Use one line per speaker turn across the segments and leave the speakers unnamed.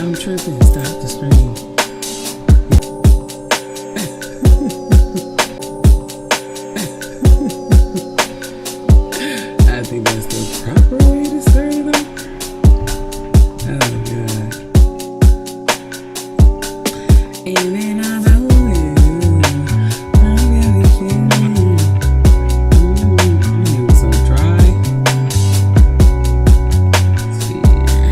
I'm tripping. Stop the stream. I think that's the proper way to say them. Oh God. And then I know you. I gotta kill you. It was so dry. Let's see here.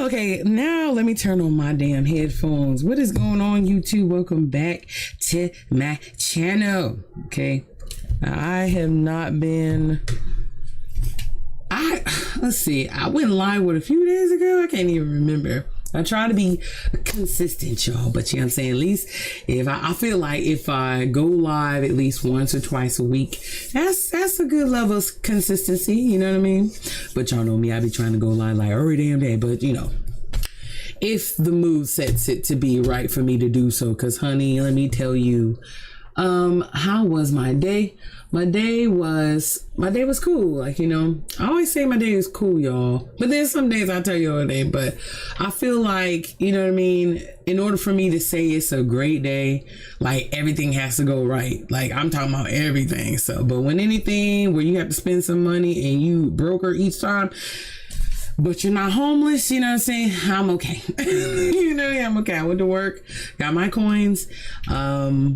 Okay, now let me turn on my damn headphones. What is going on, YouTube? Welcome back to my channel. Okay, now, I have not been. Let's see. I went live a few days ago. I can't even remember. I try to be consistent, y'all, but you know what I'm saying? At least if I feel like if I go live at least once or twice a week, that's a good level of consistency, you know what I mean? But y'all know me, I be trying to go live like every damn day, but you know, if the mood sets it to be right for me to do so, because honey, let me tell you, how was my day? My day was cool. Like, you know, I always say my day is cool, y'all. But then some days I tell you all day, but I feel like, you know what I mean? In order for me to say it's a great day, like everything has to go right. Like I'm talking about everything. So, but when anything where you have to spend some money and you broker each time, but you're not homeless, you know what I'm saying? I'm okay. You know, I'm okay. I went to work, got my coins,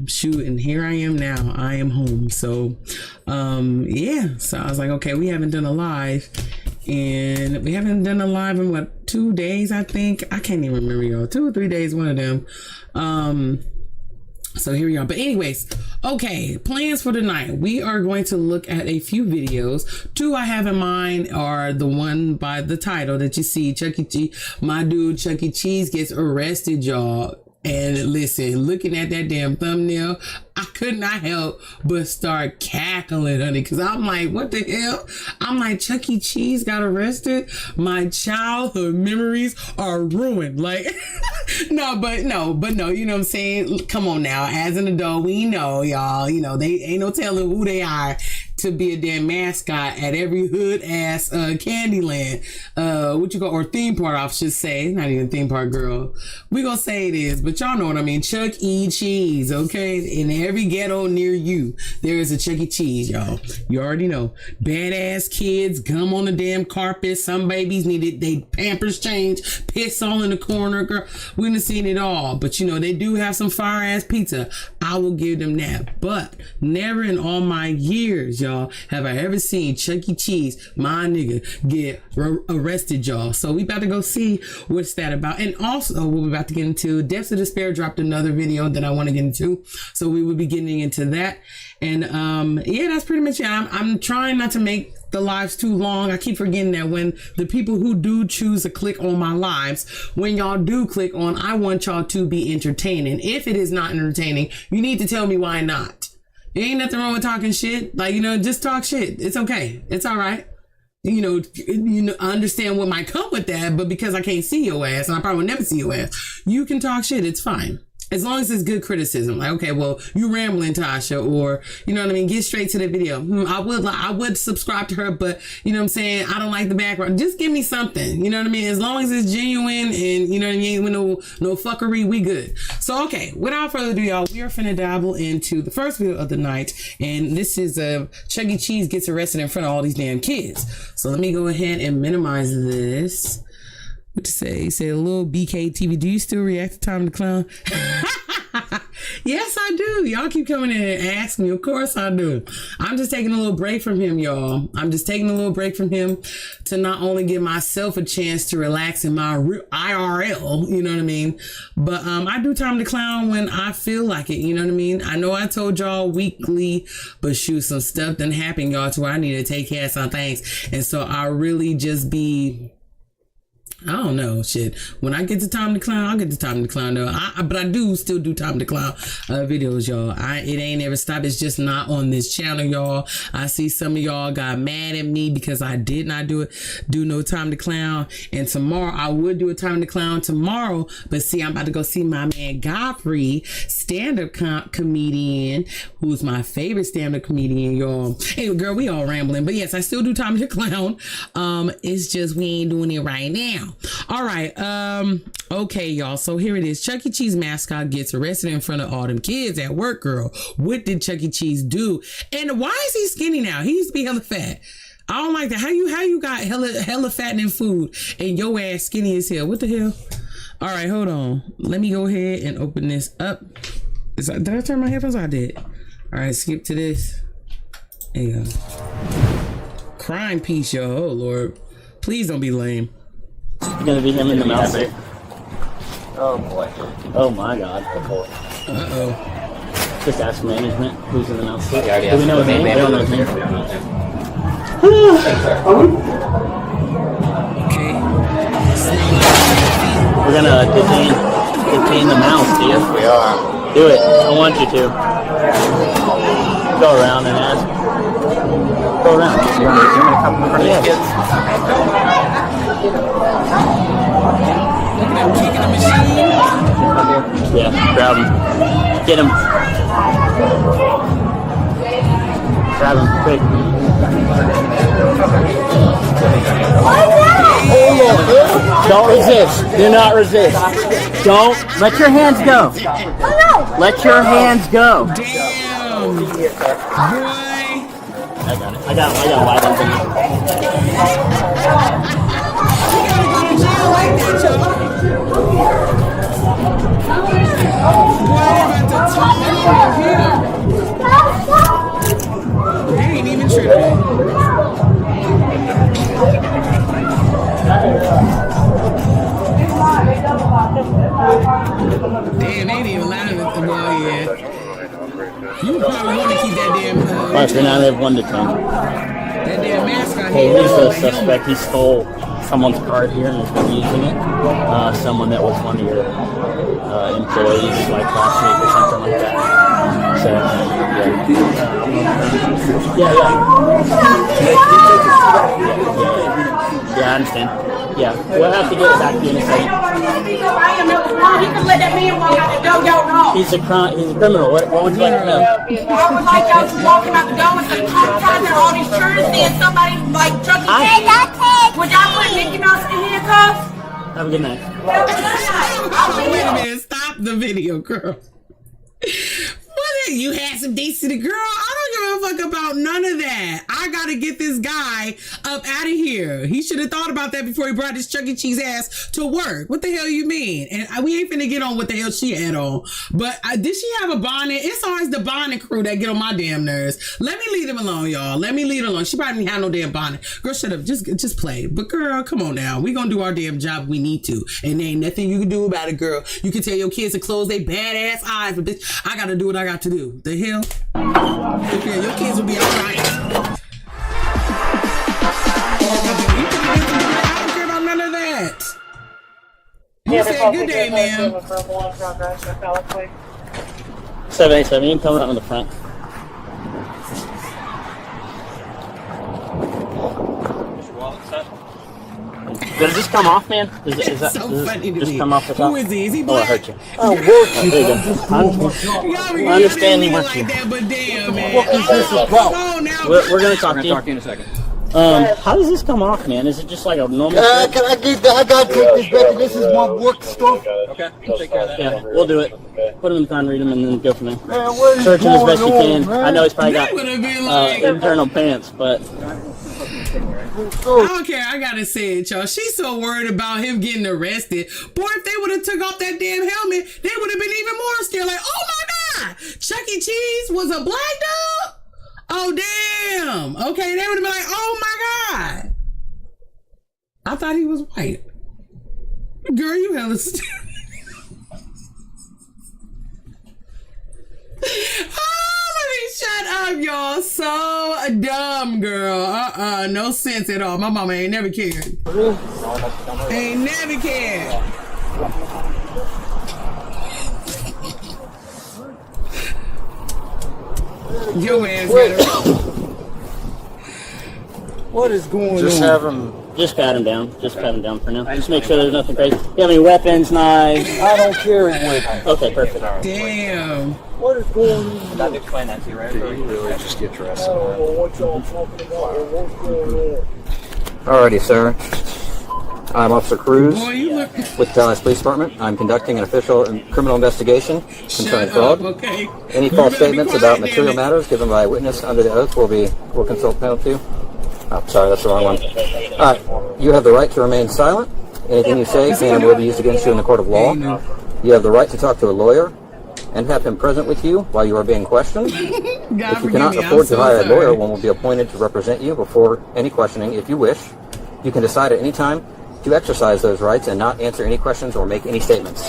shoot, and here I am now. I am home. So, yeah. So I was like, okay, we haven't done a live. And we haven't done a live in what, 2 days, I think. I can't even remember, y'all. 2 or 3 days, one of them. So here we are. But anyways, okay, plans for tonight. We are going to look at a few videos. 2 I have in mind are the one by the title that you see, Chuck E. Cheese. My dude, Chuck E. Cheese gets arrested, y'all. And listen, looking at that damn thumbnail, I could not help but start cackling, honey, because I'm like, what the hell? I'm like, Chuck E. Cheese got arrested? My childhood memories are ruined. Like, no, you know what I'm saying? Come on now. As an adult, we know, y'all, you know, they ain't no telling who they are to be a damn mascot at every hood ass Candyland, or theme park, I should say. Not even theme park, girl. We gonna say it is, but y'all know what I mean. Chuck E. Cheese, okay? In every ghetto near you, there is a Chuck E. Cheese, y'all. You already know. Badass kids, gum on the damn carpet. Some babies needed they Pampers change, piss all in the corner, girl. We done seen it all, but you know they do have some fire ass pizza. I will give them that, but never in all my years, y'all, have I ever seen Chuck E. Cheese, my nigga, get arrested, y'all. So we about to go see what's that about. And also what we're about to get into, Depths of Despair dropped another video that I want to get into. So we will be getting into that. And yeah, that's pretty much it. I'm trying not to make the lives too long. I keep forgetting that when the people who do choose to click on my lives, when y'all do click on, I want y'all to be entertaining. If it is not entertaining, you need to tell me why not. There ain't nothing wrong with talking shit. Like, you know, just talk shit. It's okay. It's all right. You know, I understand what might come with that, but because I can't see your ass, and I probably will never see your ass, you can talk shit. It's fine. As long as it's good criticism, like, okay, well, you rambling, Tasha, or, you know what I mean? Get straight to the video. I would subscribe to her, but, you know what I'm saying? I don't like the background. Just give me something, you know what I mean? As long as it's genuine and, you know what I mean? With no fuckery, we good. So, okay, without further ado, y'all, we are finna dabble into the first video of the night. And this is Chuck E. Cheese gets arrested in front of all these damn kids. So let me go ahead and minimize this. What to say? Say a little BK TV. Do you still react to Tom the Clown? Yes, I do. Y'all keep coming in and ask me. Of course I do. I'm just taking a little break from him, y'all. I'm just taking a little break from him to not only give myself a chance to relax in my IRL, you know what I mean? But I do Tom the Clown when I feel like it, you know what I mean? I know I told y'all weekly, but shoot, some stuff done happened, y'all, to where I need to take care of some things. And so I really just be... I don't know, shit. When I get to Tom the Clown, I'll get to Tom the Clown though. But I do still do Tom the Clown videos, y'all. It ain't ever stopped. It's just not on this channel, y'all. I see some of y'all got mad at me because I did not do no Tom the Clown. And tomorrow I would do a Tom the Clown tomorrow. But see, I'm about to go see my man Godfrey, stand-up comedian, who's my favorite stand-up comedian, y'all. Hey, girl, we all rambling. But yes, I still do Tom the Clown. It's just we ain't doing it right now. All right. Okay, y'all. So here it is. Chuck E. Cheese mascot gets arrested in front of all them kids at work, girl. What did Chuck E. Cheese do? And why is he skinny now? He used to be hella fat. I don't like that. How you got hella fattening food and your ass skinny as hell? What the hell? All right, hold on. Let me go ahead and open this up. Did I turn my headphones? I did. All right, skip to this. There you go. Crime piece, yo. Oh Lord, please don't be lame.
It's gonna be him in the mouse. Oh boy. Oh my god.
Uh-oh.
Just ask management who's in the mouse. Do
we
know his name? I don't know his name.
Okay.
We're gonna detain the mouse, dude.
Yes, we are.
Do it. I want you to. Go around and ask. Go around.
You want me to come in front of these kids?
Look at him kicking the machine.
Yeah, grab him. Get him. Grab him, quick. Don't resist. Do not resist. Don't. Let your hands go. Let your hands go.
Damn. Boy.
I got it. I got wide open.
You gotta go to jail like that, y'all. Boy, I'm about to talk over here. They ain't even tripping. Damn, they ain't even lying at the ball yet. You probably want to keep that damn.
Alright, so now they have 1 to 10.
That damn mascot
Hey,
here.
who's the suspect? He stole someone's card here and is going to be using it. Someone that was one of your employees, like last week or something like that. So, yeah. Yeah, I understand. Yeah, we'll have to get it back to you in a second.
He can let that man walk out the door, y'all know.
He's a criminal. What would you like to know?
I would like y'all to walk him out the door with some time and all these shirts and somebody like Chuck E. Cheese. Would y'all put Mickey Mouse in handcuffs?
Have a good night.
Wait a minute, stop the video, girl. You had some decency, girl. I don't give a fuck about none of that. I gotta get this guy up out of here. He should have thought about that before he brought his Chuck E. Cheese ass to work. What the hell you mean? And we ain't finna get on what the hell she had on. But did she have a bonnet? It's always the bonnet crew that get on my damn nerves. Let me leave them alone, y'all. Let me leave them alone. She probably didn't have no damn bonnet. Girl, shut up. Just play. But girl, come on now. We gonna do our damn job. We need to. And there ain't nothing you can do about it, girl. You can tell your kids to close their badass eyes, but bitch, I gotta do what I got to do. The hell? Okay, your kids will be alright. I don't care about none of that. You said good day, ma'am.
787, you can come out on the front. Did it just come off, man? Is that
so funny to
just
me.
come off the top?
Who is he? Is he
Oh,
black?
I hurt you. Oh, there you go. I understand he
like
works you.
that, but damn, man.
What is this about?
Come on now.
We're going to talk to you.
in a second.
How does this come off, man? Is it just like a normal shirt?
Can I get that? I gotta take this back. This is my work stuff.
Okay, we'll take care of that.
Yeah, we'll do it. Put them in the car and read them and then go from there.
Man, what is
Search them as best you
going
can.
on, man?
I know he's probably
That would have been
got
like,
internal pants, but
I don't care. I gotta say it, y'all. She's so worried about him getting arrested. Boy, if they would have took off that damn helmet, they would have been even more scared. Like, oh my God, Chuck E. Cheese was a black dog? Oh, damn. Okay, they would have been like, oh my God. I thought he was white. Girl, you hella stupid. Shut up, y'all. So dumb, girl. No sense at all. My mama ain't never cared. Ain't never cared. Your ass got it.
What is going
Just
on?
have him.
just pat him down. Just pat him down for now. Just make sure there's nothing crazy. You have any weapons, knives?
I don't carry weapons.
Okay, perfect.
Damn.
What is going on?
I'm not explain that to you, right?
Really just get dressed.
I don't know what y'all talking about or what's going on.
Alrighty, sir. I'm Officer Cruz
Boy, you look.
with the Dallas Police Department. I'm conducting an official criminal investigation concerning
Shut
fraud.
up, okay?
Any
You
false
better be
statements
quiet,
about
damn
material
it.
matters given by a witness under the oath will consult penalty. Oh, sorry, that's the wrong one. Alright, you have the right to remain silent. Anything you say can and will be used against you in the court of law. You have the right to talk to a lawyer and have him present with you while you are being questioned.
God
If you
forgive
cannot
me, I'm
afford to
so
hire a
sorry.
lawyer, one will be appointed to represent you before any questioning if you wish. You can decide at any time to exercise those rights and not answer any questions or make any statements.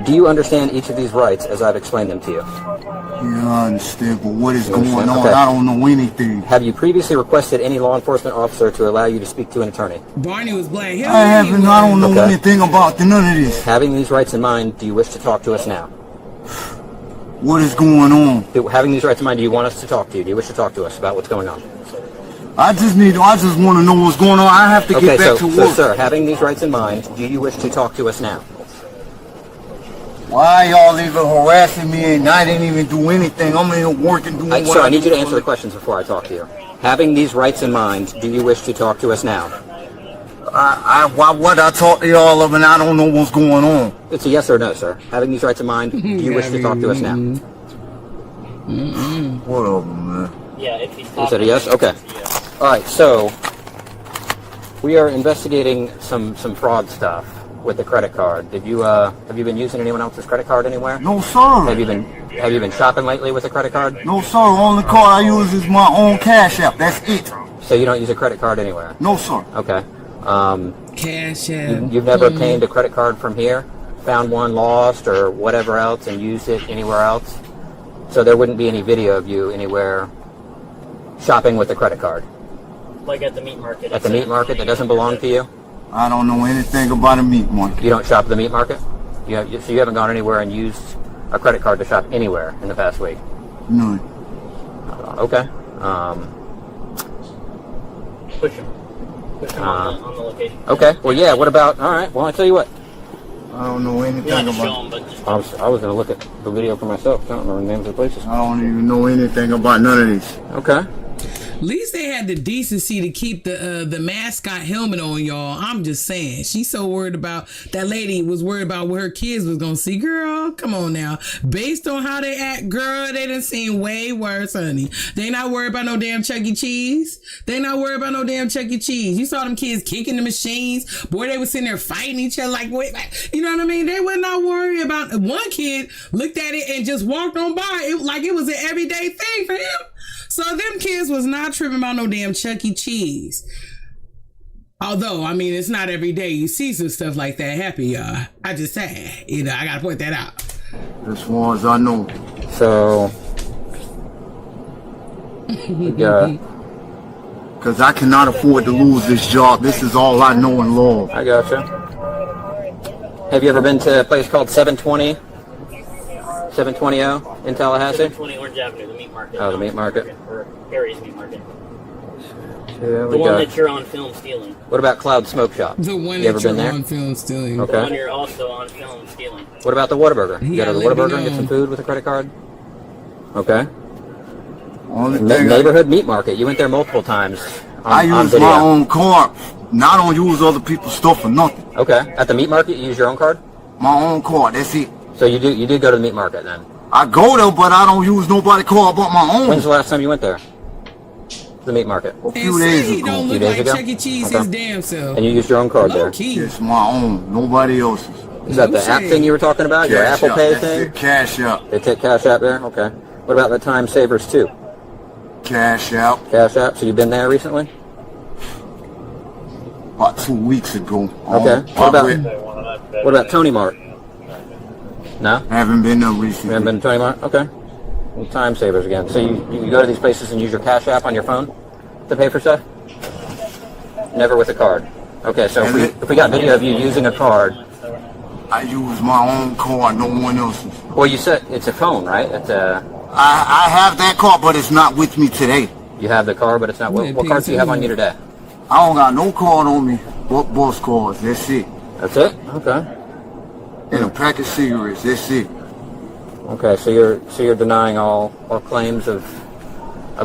Do you understand each of these rights as I've explained them to you?
Yeah, I understand, but what is
You
going
understand?
on?
Okay.
I don't know anything.
Have you previously requested any law enforcement officer to allow you to speak to an attorney?
Barney was black. Hell
I
yeah, he
haven't. I
was.
don't know
Okay.
anything about none of this.
Having these rights in mind, do you wish to talk to us now?
What is going on?
Having these rights in mind, do you want us to talk to you? Do you wish to talk to us about what's going on?
I just want to know what's going on. I have to
Okay,
get back to
so
work.
sir, having these rights in mind, do you wish to talk to us now?
Why y'all even harassing me and I didn't even do anything? I'm in here working, doing what
Sir, I need you to
do.
answer the questions before I talk to you. Having these rights in mind, do you wish to talk to us now?
Why would I talk to y'all of and I don't know what's going on?
It's a yes or no, sir. Having these rights in mind, do you wish to talk to us now?
Whatever, man.
Yeah, if he's
You said a yes? Okay. All right, so we are investigating some fraud stuff with the credit card. Have you been using anyone else's credit card anywhere?
No, sir.
Have you been shopping lately with a credit card?
No, sir. Only card I use is my own Cash App. That's it.
So you don't use a credit card anywhere?
No, sir.
Okay.
Cash App.
You've never obtained a credit card from here, found one lost or whatever else, and used it anywhere else? So there wouldn't be any video of you anywhere shopping with a credit card?
like at the meat market.
At the meat market that doesn't belong to you?
I don't know anything about a meat market.
You don't shop at the meat market? So you haven't gone anywhere and used a credit card to shop anywhere in the past week?
None.
Okay.
Push him on the location.
Okay. Well, yeah. What about? All right. Well, I tell you what.
I don't know anything
You don't have to show
about.
him, but just
I was going to look at the video for myself. I don't remember the names of the places.
I don't even know anything about none of this.
Okay.
At least they had the decency to keep the mascot helmet on, y'all. I'm just saying. She's so worried about, that lady was worried about what her kids was gonna see. Girl, come on now. Based on how they act, girl, they done seen way worse, honey. They not worried about no damn Chuck E. Cheese. They not worried about no damn Chuck E. Cheese. You saw them kids kicking the machines. Boy, they was sitting there fighting each other like, wait, you know what I mean? They were not worried about. One kid looked at it and just walked on by it like it was an everyday thing for him. So them kids was not tripping about no damn Chuck E. Cheese. Although, I mean, it's not every day you see some stuff like that happen, y'all. I just say, I gotta point that out.
As far as I know.
So, we got.
Because I cannot afford to lose this job. This is all I know in law.
I gotcha. Have you ever been to a place called 720 in Tallahassee?
720 Orange Avenue, the meat market.
Oh, the meat market.
Or Harry's meat market.
Yeah,
The one that you're on film stealing.
What about Cloud Smoke Shop?
The one
You ever
that you're
been there?
on film stealing.
Okay.
The one you're also on film stealing.
What about the Whataburger? You go to the
let me
Whataburger and get
know.
some food with a credit card? Okay.
Only thing
Neighborhood meat market. You went there multiple times
I
on
use
video.
my own card. I don't use other people's stuff for nothing.
Okay. At the meat market, you use your own card?
My own card, that's it.
So you did go to the meat market then?
I go there, but I don't use nobody's card but my own.
When's the last time you went there? The meat market.
A
And
few
say
days
he
ago.
don't
Few
look
days
like
ago?
Chuck E. Cheese
Okay.
his damn self.
And you used your own card
Low
there.
key.
It's my own, nobody else's.
Is that the app
shade.
thing you were talking about? Your
Cash
Apple
App,
Pay
that's
thing?
it, Cash App.
They take Cash App there? Okay. What about the Time Savers too?
Cash App.
Cash App. So you've been there recently?
About 2 weeks ago.
Okay. What about Tony Mart? No?
Haven't been there
You
recently.
haven't been to Tony Mart? Okay. Well, Time Savers again. So you go to these places and use your Cash App on your phone to pay for stuff? Never with a card. Okay, so if we got video of you using a card.
I use my own card, no one else's.
Well, you said it's a phone, right? It's a.
I have that card, but it's not with me today.
You have the card, but it's not. What cards do you have on you today?
I don't got no card on me, but bus cards, that's it.
That's it? Okay.
And a pack of cigarettes, that's it.
Okay, so you're denying all claims of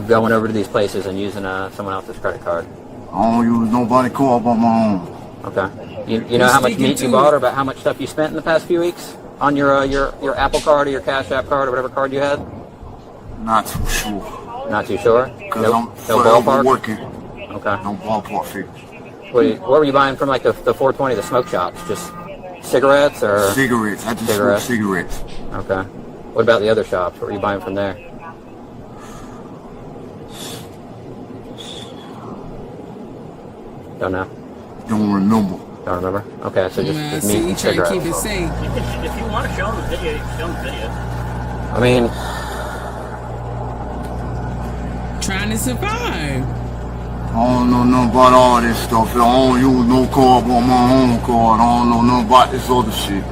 going over to these places and using someone else's credit card.
I don't use nobody's card but my own.
Okay. You know how much meat you bought, or about how much stuff you spent in the past few weeks on your Apple card or your Cash App card or whatever card you had?
Not too sure.
Not too sure.
Because
No
I'm
ballpark.
working.
Okay.
No ballpark figures.
What were you buying from like the 420, the smoke shops? Just cigarettes or
Cigarettes. I just smoke cigarettes.
Okay. What about the other shops? What were you buying from there? Don't know.
Don't remember.
Don't remember. Okay, so just
Nah,
meat
see, you
and
try to
cigarettes.
keep it safe.
If you want to show them the video, you can show them the video.
I mean,
Trying to survive.
I don't know nothing about all this stuff. I don't use no card but my own card. I don't know nothing about this other shit.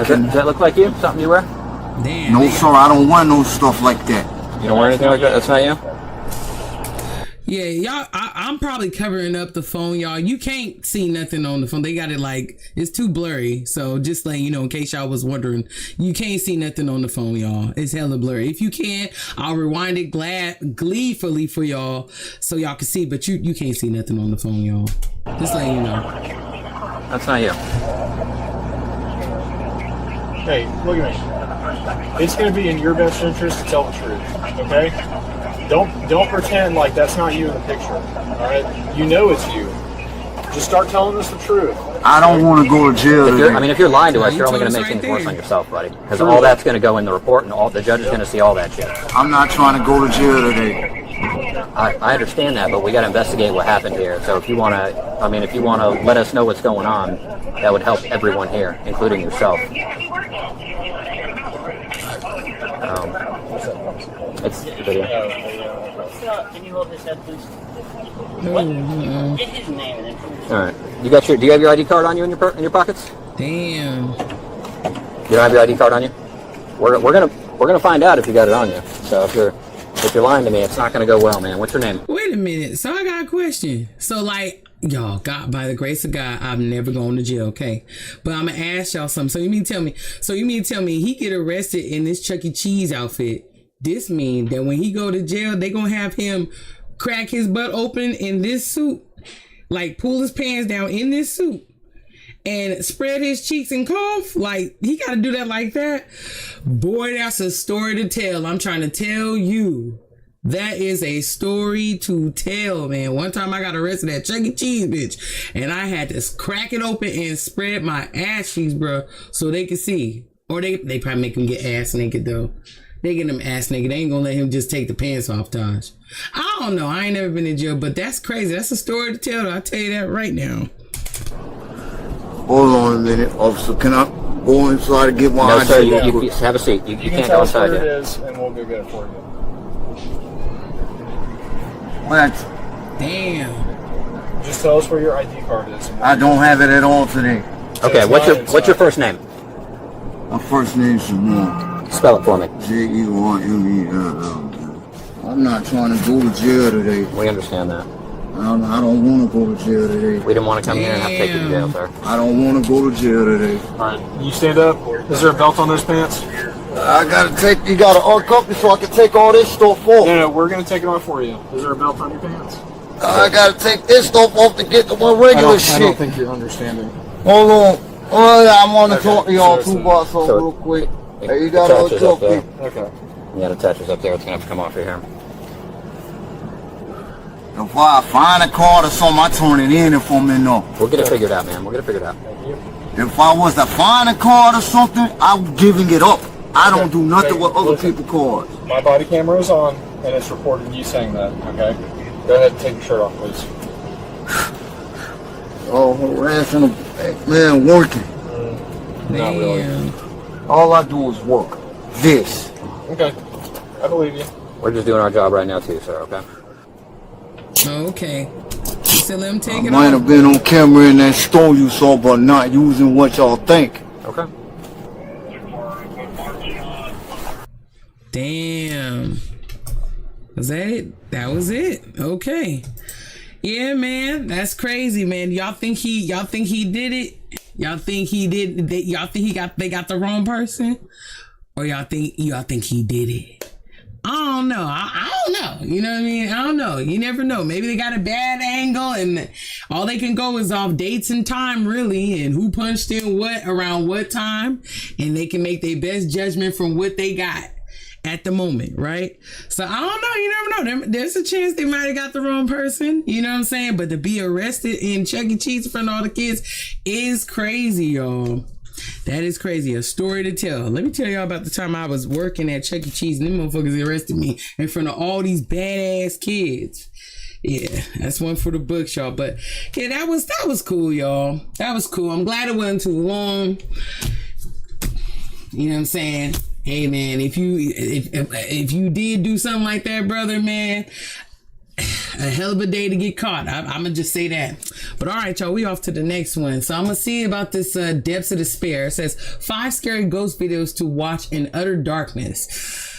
does that look like you? Something you wear?
Damn.
No,
they-
sir, I don't wear no stuff like that.
You don't wear anything like that? That's not you?
Yeah, y'all, I'm probably covering up the phone, y'all. You can't see nothing on the phone. They got it like, it's too blurry. So just letting you know, in case y'all was wondering, you can't see nothing on the phone, y'all. It's hella blurry. If you can, I'll rewind it gleefully for y'all so y'all can see, but you can't see nothing on the phone, y'all. Just letting you know.
That's not you.
Hey, look at me. It's going to be in your best interest to tell the truth, okay? Don't pretend like that's not you in the picture, all right? You know it's you. Just start telling us the truth.
I don't want to go to jail today.
If you're lying to us, you're only
told
going to
us
make
right
things worse
there.
on yourself, buddy. Because all that's going to go in the report, and all the judge is going to see all that shit.
I'm not trying to go to jail today.
I understand that, but we got to investigate what happened here. So if you want to, if you want to let us know what's going on, that would help everyone here, including yourself. the video.
Can you hold his head, please? Get his name and information.
All right. Do you have your ID card on you in your pockets?
Damn.
You don't have your ID card on you? We're gonna find out if you got it on you. So if you're lying to me, it's not gonna go well, man. What's your name?
Wait a minute. So I got a question. So like, y'all, God, by the grace of God, I've never gone to jail, okay? But I'm gonna ask y'all something. So you mean to tell me he get arrested in this Chuck E. Cheese outfit? This mean that when he go to jail, they gonna have him crack his butt open in this suit, like pull his pants down in this suit, and spread his cheeks and cough? Like, he gotta do that like that? Boy, that's a story to tell. I'm trying to tell you. That is a story to tell, man. One time I got arrested at Chuck E. Cheese, bitch, and I had to crack it open and spread my ass cheeks, bro, so they could see. Or they probably make him get ass naked, though. They get him ass naked. They ain't gonna let him just take the pants off, Taj. I don't know. I ain't never been in jail, but that's crazy. That's a story to tell. I'll tell you that right now.
Hold on a minute, officer. Can I go inside and get my
No,
ID?
sir. You have a seat. You can't go inside
where
yet.
it is, and we'll go get it for you.
What?
Damn.
Just tell us where your ID card is.
I don't have it at all today.
Okay. What's your first name?
My first name's Shimon.
Spell it for me.
Jeymell. I'm not trying to go to jail today.
We understand that.
I don't want to go to jail today.
We didn't want to come here and have to take you to jail, sir.
I don't want to go to jail today.
All right. You stand up. Is there a belt on those pants?
You gotta uncuff me so I can take all this stuff off.
No, we're gonna take it off for you. Is there a belt on your pants?
I gotta take this stuff off to get to my regular shit.
I don't think you're understanding.
Hold on. Oh, yeah, I want to talk to y'all
So
too about something
so
real quick.
it
Hey, you gotta
attaches up
uncuff me.
there.
Okay.
Yeah, the attaches up there. It's gonna have to come off of here.
If I find a card or something, I turn it in if I'm in there.
We'll get it figured out, man. We'll get it figured out.
If I was to find a card or something, I'm giving it up. I don't do nothing with other people's cards.
My body camera is on, and it's recording you saying that. Okay. Go ahead and take your shirt off, please.
Oh, harassing a man working.
Not really.
All I do is work. This.
Okay. I believe you.
We're just doing our job right now, too, sir. Okay.
Okay. So let him take
I
it
might
off.
have been on camera in that store you saw, but not using what y'all think.
Okay.
Damn. Was that it? That was it. Okay. Yeah, man. That's crazy, man. Y'all think he did it? Y'all think he did? Y'all think they got the wrong person? Or y'all think he did it? I don't know. I don't know. You know what I mean? I don't know. You never know. Maybe they got a bad angle and all they can go is off dates and time, really, and who punched in what around what time, and they can make their best judgment from what they got at the moment, right? So I don't know. You never know. There's a chance they might have got the wrong person. You know what I'm saying? But to be arrested in Chuck E. Cheese in front of all the kids is crazy, y'all. That is crazy. A story to tell. Let me tell y'all about the time I was working at Chuck E. Cheese and them motherfuckers arrested me in front of all these badass kids. Yeah, that's one for the books, y'all. But yeah, that was cool, y'all. That was cool. I'm glad it wasn't too long. You know what I'm saying? Hey man, if you did do something like that, brother, man, a hell of a day to get caught. I'm gonna just say that. But all right, y'all, we off to the next one. So I'm gonna see about this Depths of Despair. It says 5 scary ghost videos to watch in utter darkness.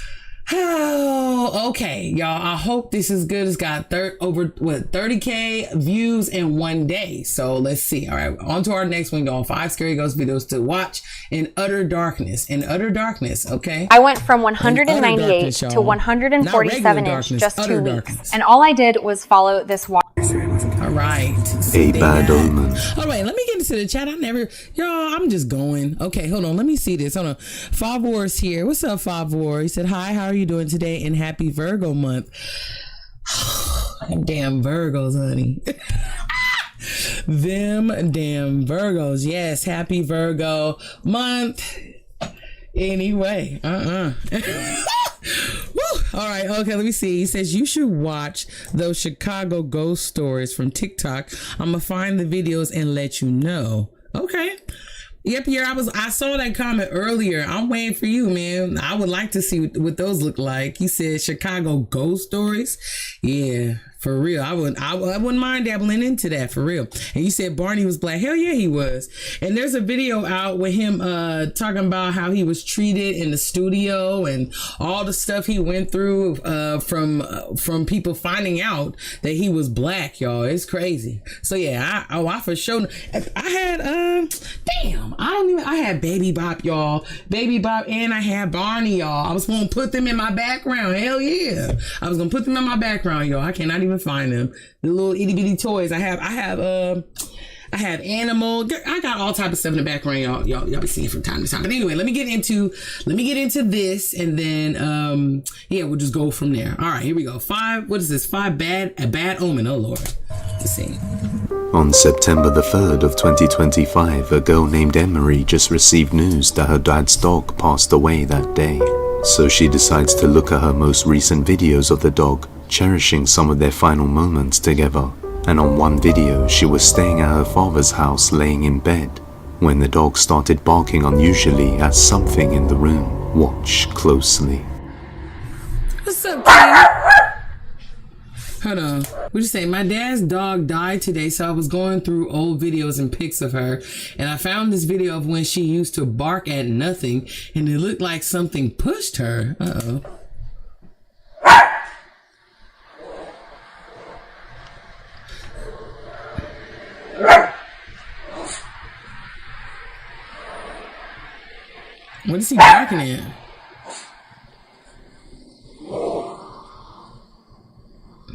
Oh, okay, y'all. I hope this is good. It's got over 30K views in one day. So let's see. All right, on to our next one, y'all. 5 scary ghost videos to watch in utter darkness. In utter darkness, okay.
I went from 198 to 147 inch just 2 weeks, and all I did was follow this water.
All right.
A bad omen.
All right, let me get into the chat. I'm just going. Okay, hold on. Let me see this. Hold on. Five Wars here. What's up, Five War? He said, hi, how are you doing today? And happy Virgo month. Them damn Virgos, honey. Them damn Virgos. Yes, happy Virgo month. Anyway, Woo. All right, okay, let me see. He says you should watch those Chicago ghost stories from TikTok. I'm gonna find the videos and let you know. Okay. Yep, I saw that comment earlier. I'm waiting for you, man. I would like to see what those look like. He said Chicago ghost stories. Yeah, for real. I wouldn't mind dabbling into that, for real. And you said Barney was black. Hell yeah, he was. And there's a video out with him talking about how he was treated in the studio and all the stuff he went through from people finding out that he was black, y'all. It's crazy. So yeah, I for sure. I had I had Baby Bop, y'all. Baby Bop, and I had Barney, y'all. I was gonna put them in my background. Hell yeah. I was gonna put them in my background, y'all. I cannot even find them. The little itty bitty toys. I have Animal. I got all type of stuff in the background, y'all be seeing from time to time. But anyway, let me get into this, and then we'll just go from there. All right, here we go. 5. What is this? 5 a bad omen. Oh Lord. Let's see.
On September the 3rd of 2025, a girl named Emery just received news that her dad's dog passed away that day. So she decides to look at her most recent videos of the dog, cherishing some of their final moments together. And on one video, she was staying at her father's house laying in bed when the dog started barking unusually at something in the room. Watch closely.
What's up, King? Hold on. What you say? My dad's dog died today, so I was going through old videos and pics of her, and I found this video of when she used to bark at nothing, and it looked like something pushed her. Uh-oh. What is he barking at?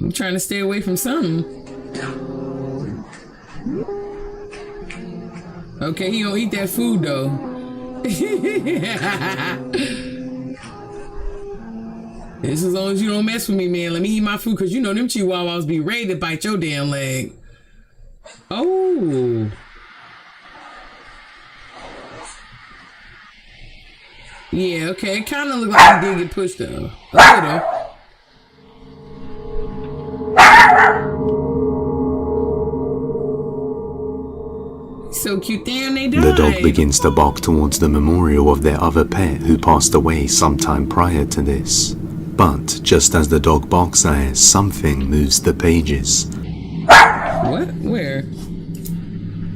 I'm trying to stay away from something. Okay, he don't eat that food though. This is as long as you don't mess with me, man. Let me eat my food, because you know them chihuahuas be ready to bite your damn leg. Oh. Yeah, okay. It kind of looked like he did get pushed though. A little. So cute. Damn, they died.
The dog begins to bark towards the memorial of their other pet who passed away sometime prior to this. But just as the dog barks at it, something moves the pages.
What? Where?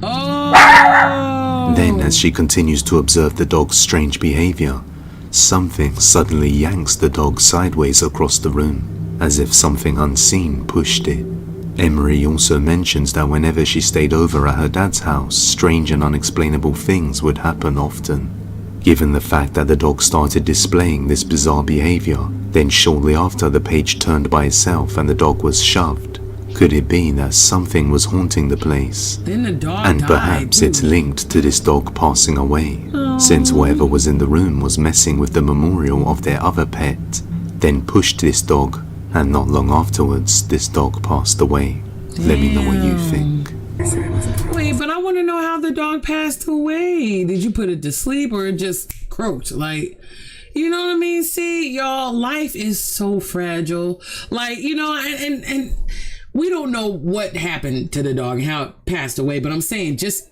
Oh!
Then, as she continues to observe the dog's strange behavior, something suddenly yanks the dog sideways across the room, as if something unseen pushed it. Emery also mentions that whenever she stayed over at her dad's house, strange and unexplainable things would happen often. Given the fact that the dog started displaying this bizarre behavior, then shortly after the page turned by itself and the dog was shoved, could it be that something was haunting the place?
Then the dog
and
died,
perhaps
too.
It's linked to this dog passing away, since whoever was in the room was messing with the memorial of their other pet, then pushed this dog, and not long afterwards, this dog passed away.
Damn.
Let me know what you think.
Wait, but I want to know how the dog passed away. Did you put it to sleep or it just croaked? Like, you know what I mean? See, y'all, life is so fragile. Like, you know, and we don't know what happened to the dog and how it passed away, but I'm saying just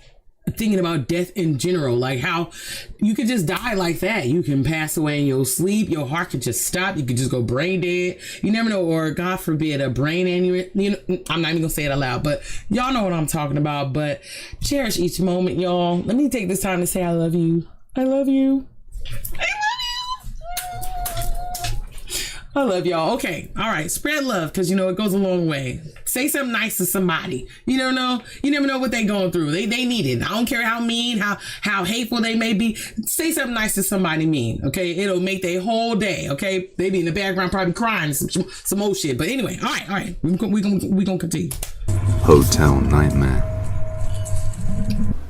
thinking about death in general, like how you could just die like that. You can pass away in your sleep. Your heart could just stop. You could just go brain dead. You never know, or God forbid, a brain aneurysm. You know, I'm not even gonna say it out loud, but y'all know what I'm talking about. But cherish each moment, y'all. Let me take this time to say I love you. I love you. I love y'all. Okay. All right. Spread love, because, you know, it goes a long way. Say something nice to somebody. You never know. You never know what they're going through. They need it. I don't care how mean, how hateful they may be. Say something nice to somebody mean. Okay. It'll make their whole day. Okay. They be in the background probably crying some old shit. But anyway. All right. We gonna continue.
Hotel Nightmare.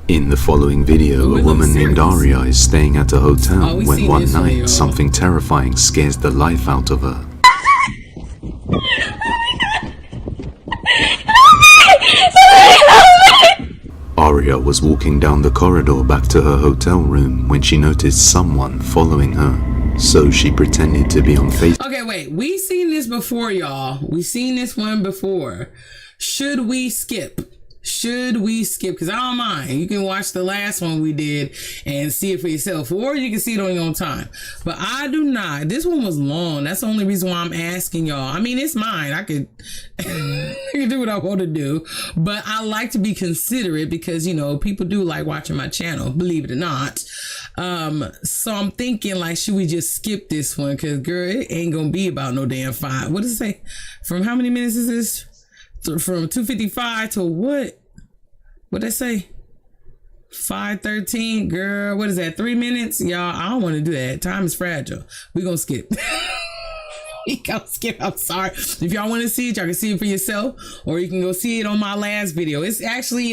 In the following video, a woman named Aria is staying at a hotel when one night something terrifying scares the life out of her. Aria was walking down the corridor back to her hotel room when she noticed someone following her. So she pretended to be on Facebook.
Okay, wait. We seen this before, y'all. We seen this one before. Should we skip? Should we skip? Because I don't mind. You can watch the last one we did and see it for yourself, or you can see it on your own time. But I do not. This one was long. That's the only reason why I'm asking y'all. I mean, it's mine. I could do what I want to do, but I like to be considerate because, you know, people do like watching my channel, believe it or not. So I'm thinking, like, should we just skip this one? Because, girl, it ain't gonna be about no damn 5. What does it say? From how many minutes is this? From 2:55 to what? What'd they say? 5:13, girl. What is that? 3 minutes, y'all. I don't want to do that. Time is fragile. We gonna skip. We gonna skip. I'm sorry. If y'all want to see it, y'all can see it for yourself, or you can go see it on my last video. It's actually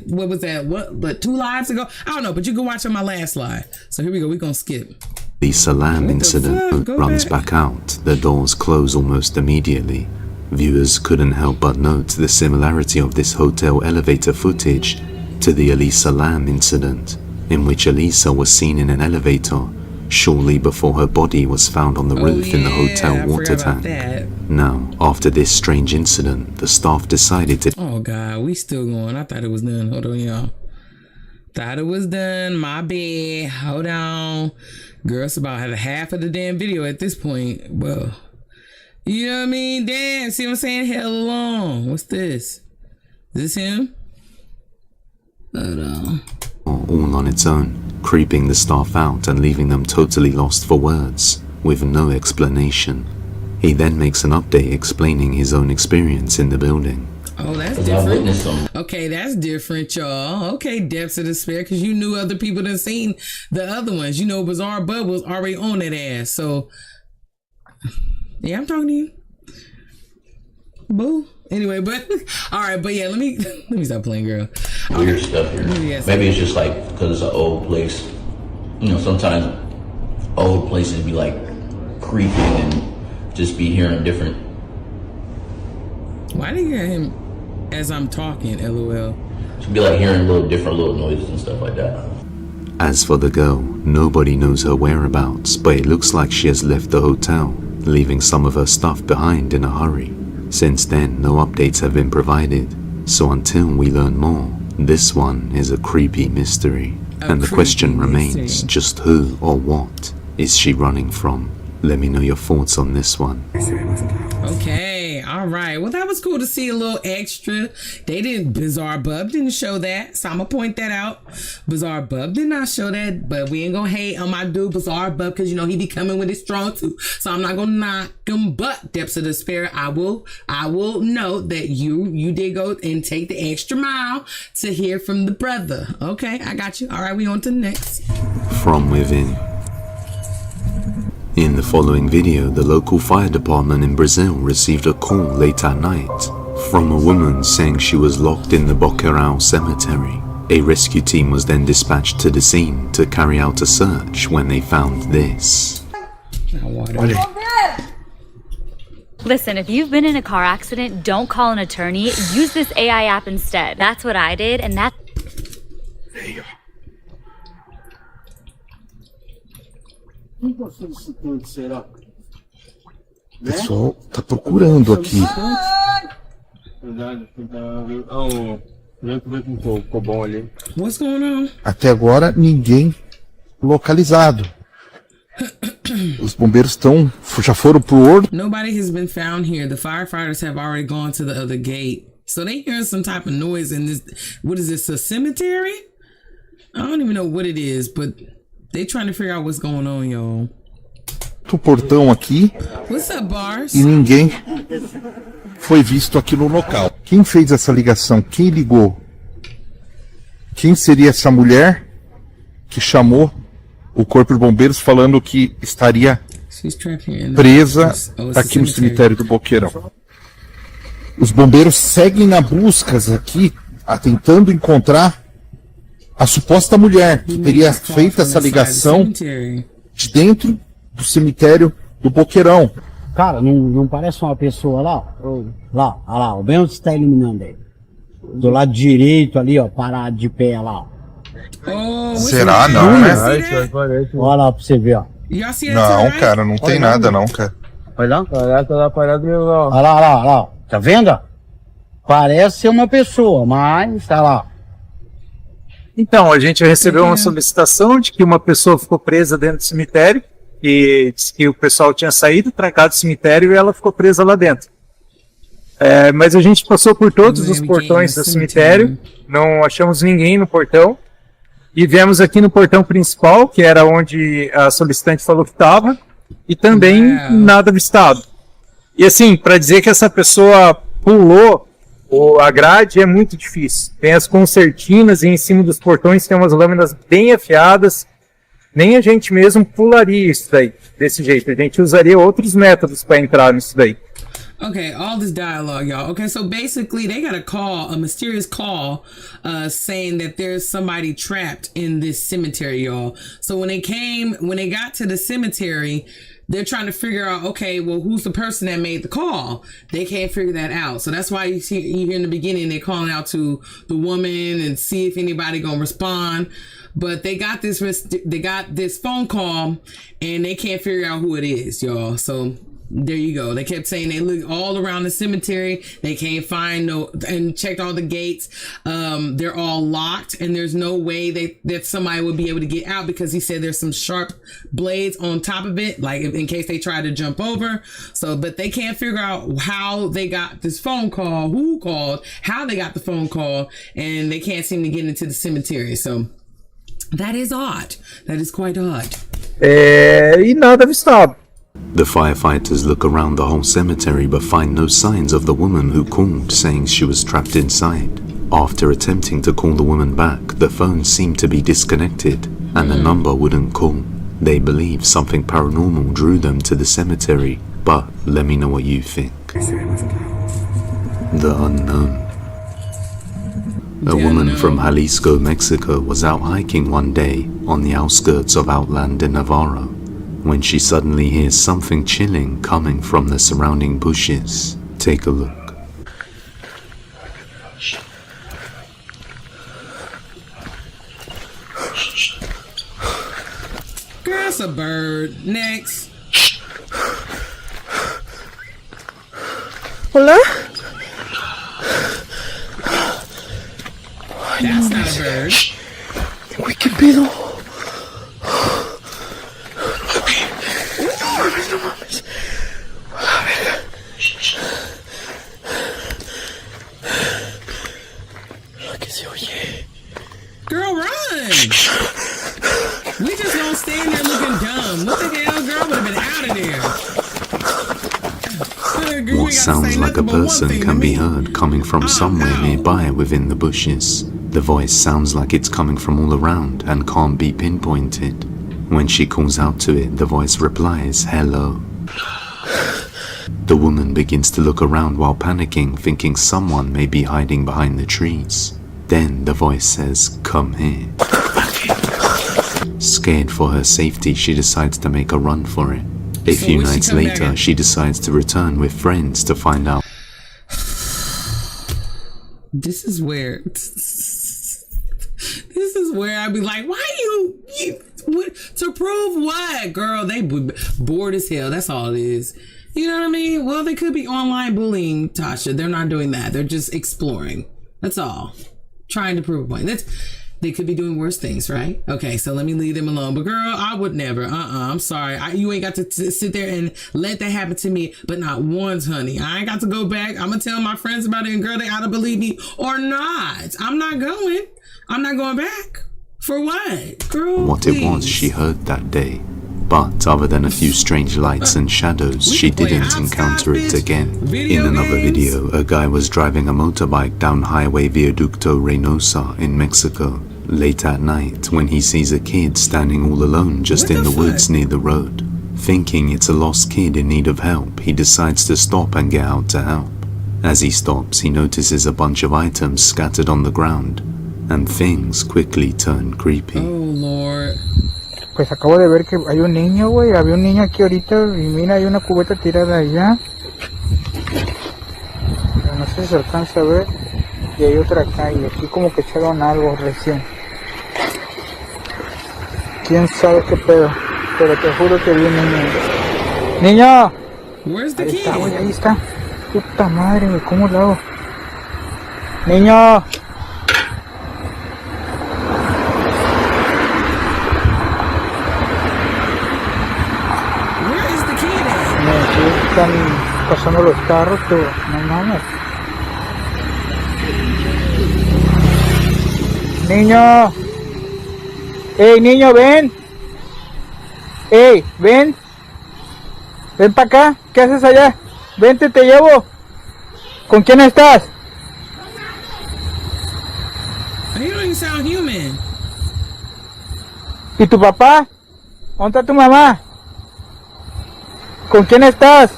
what was that? But 2 lives ago? I don't know, but you can watch on my last live. So here we go. We gonna skip.
The Salam incident runs back out. The doors close almost immediately. Viewers couldn't help but note the similarity of this hotel elevator footage to the Elisa Lam incident, in which Elisa was seen in an elevator shortly before her body was found on the roof in the hotel water tank. Now, after this strange incident, the staff decided to...
Oh God, we still going. I thought it was done. Hold on, y'all. Thought it was done. My bad. Hold on. Girl, it's about half of the damn video at this point. Well... You know what I mean? Damn, see what I'm saying? Hell long. What's this? Is this him? Hold on.
All on its own, creeping the staff out and leaving them totally lost for words, with no explanation. He then makes an update explaining his own experience in the building.
Oh, that's different. Okay, that's different, y'all. Okay, depths of despair, because you knew other people that seen the other ones. You know, Bizarre Bub was already on that ass, so... Yeah, I'm talking to you. Boo. Anyway, but all right, but yeah, let me stop playing, girl.
Weird stuff here. Maybe it's just like because it's an old place. You know, sometimes old places be like creepy and just be hearing different.
Why do you hear him as I'm talking? LOL.
Should be like hearing different little noises and stuff like that.
As for the girl, nobody knows her whereabouts, but it looks like she has left the hotel, leaving some of her stuff behind in a hurry. Since then, no updates have been provided, so until we learn more, this one is a creepy mystery. And the question remains, just who or what is she running from? Let me know your thoughts on this one.
Okay, all right. Well, that was cool to see a little extra. Bizarre Bub didn't show that, so I'm gonna point that out. Bizarre Bub did not show that, but we ain't gonna hate on my dude Bizarre Bub because you know he be coming with his strong too. So I'm not gonna knock him. But depths of despair, I will note that you did go and take the extra mile to hear from the brother. Okay, I got you. All right, we on to the next.
From within. In the following video, the local fire department in Brazil received a call late at night from a woman saying she was locked in the Boqueirão cemetery. A rescue team was then dispatched to the scene to carry out a search when they found this.
Listen, if you've been in a car accident, don't call an attorney. Use this AI app instead. That's what I did, and that...
Pessoal, tá procurando aqui.
What's going on?
Até agora ninguém localizado. Os bombeiros já foram pro horto.
Nobody has been found here. The firefighters have already gone to the other gate. So they hear some type of noise in this. What is this? A cemetery? I don't even know what it is, but they trying to figure out what's going on, y'all.
O portão aqui.
What's up, Bars?
E ninguém foi visto aqui no local. Quem fez essa ligação? Quem ligou? Quem seria essa mulher que chamou o corpo de bombeiros falando que estaria presa aqui no cemitério do Boqueirão? Os bombeiros seguem na busca aqui, tentando encontrar a suposta mulher que teria feito essa ligação de dentro do cemitério do Boqueirão.
Cara, não parece uma pessoa lá? Lá, olha lá, bem onde você está iluminando aí. Do lado direito ali, ó, parado de pé lá.
Será? Não, né?
Olha lá pra você ver, ó.
Não, cara, não tem nada não, cara.
Olha lá. Olha lá. Tá vendo? Parece ser uma pessoa, mas tá lá.
Então, a gente recebeu uma solicitação de que uma pessoa ficou presa dentro do cemitério e disse que o pessoal tinha saído, trancado do cemitério e ela ficou presa lá dentro. Mas a gente passou por todos os portões do cemitério, não achamos ninguém no portão e viemos aqui no portão principal, que era onde a solicitante falou que estava, e também nada avistado. E assim, para dizer que essa pessoa pulou a grade é muito difícil. Tem as concertinas e em cima dos portões tem umas lâminas bem afiadas. Nem a gente mesmo pularia isso daí, desse jeito. A gente usaria outros métodos para entrar nisso daí.
Okay, all this dialogue, y'all. Okay, so basically they got a mysterious call, saying that there's somebody trapped in this cemetery, y'all. So when they got to the cemetery, they're trying to figure out, okay, well, who's the person that made the call? They can't figure that out. So that's why you hear in the beginning, they're calling out to the woman and see if anybody gonna respond. But they got this phone call and they can't figure out who it is, y'all. So there you go. They kept saying they look all around the cemetery. They can't find and checked all the gates. They're all locked and there's no way that somebody would be able to get out because he said there's some sharp blades on top of it, like in case they try to jump over. So, but they can't figure out how they got this phone call, who called, how they got the phone call, and they can't seem to get into the cemetery. So that is odd. That is quite odd.
E nada avistado.
The firefighters look around the whole cemetery but find no signs of the woman who called saying she was trapped inside. After attempting to call the woman back, the phone seemed to be disconnected and the number wouldn't call. They believe something paranormal drew them to the cemetery, but let me know what you think. The unknown. A woman from Jalisco, Mexico was out hiking one day on the outskirts of Outland in Navarro when she suddenly hears something chilling coming from the surrounding bushes. Take a look.
Girl, that's a bird. Next.
Hola?
That's not a bird.
Uy, qué pedo. No mames. A ver. ¿Qué se oye?
Girl, run! We just gonna stand there looking dumb. What the hell, girl? Would have been out of there.
What sounds like a person can be heard coming from somewhere nearby within the bushes. The voice sounds like it's coming from all around and can't be pinpointed. When she calls out to it, the voice replies, "Hello." The woman begins to look around while panicking, thinking someone may be hiding behind the trees. Then the voice says, "Come here." Scared for her safety, she decides to make a run for it. A few nights later, she decides to return with friends to find out.
This is where I'd be like, why you to prove what, girl? They bored as hell. That's all it is. You know what I mean? Well, they could be online bullying, Tasha. They're not doing that. They're just exploring. That's all. Trying to prove a point. They could be doing worse things, right? Okay, so let me leave them alone. But girl, I would never. I'm sorry. You ain't got to sit there and let that happen to me. But not once, honey. I ain't got to go back. I'm going to tell my friends about it. And girl, they ought to believe me or not. I'm not going. I'm not going back. For what? Girl,
what
please.
It was she heard that day. But other than a few strange lights and shadows, she didn't encounter it again. In another video, a guy was driving a motorbike down Highway Viaducto Reynosa in Mexico. Late at night, when he sees a kid standing all alone just in the woods near the road. Thinking it's a lost kid in need of help, he decides to stop and get out to help. As he stops, he notices a bunch of items scattered on the ground, and things quickly turn creepy.
Oh, Lord.
Pues acabo de ver que hay un niño, güey. Había un niño aquí ahorita y mira, hay una cubeta tirada allá. Pero no sé si se alcanza a ver. Y hay otra acá y aquí como que echaron algo recién. Quién sabe qué pedo. Pero te juro que vi un niño. ¡Niño!
Where's the
ahí
kid?
Está, güey, ahí está. Puta madre, güey, ¿cómo lo hago? Niño.
Where is the kid at?
Aquí están pasando los carros, tú. No mames. Niño. Ey, niño, ven. Ey, ven. Ven para acá. ¿Qué haces allá? Vente, te llevo. ¿Con quién estás?
You don't even sound human.
¿Y tu papá? ¿Dónde está tu mamá? ¿Con quién estás?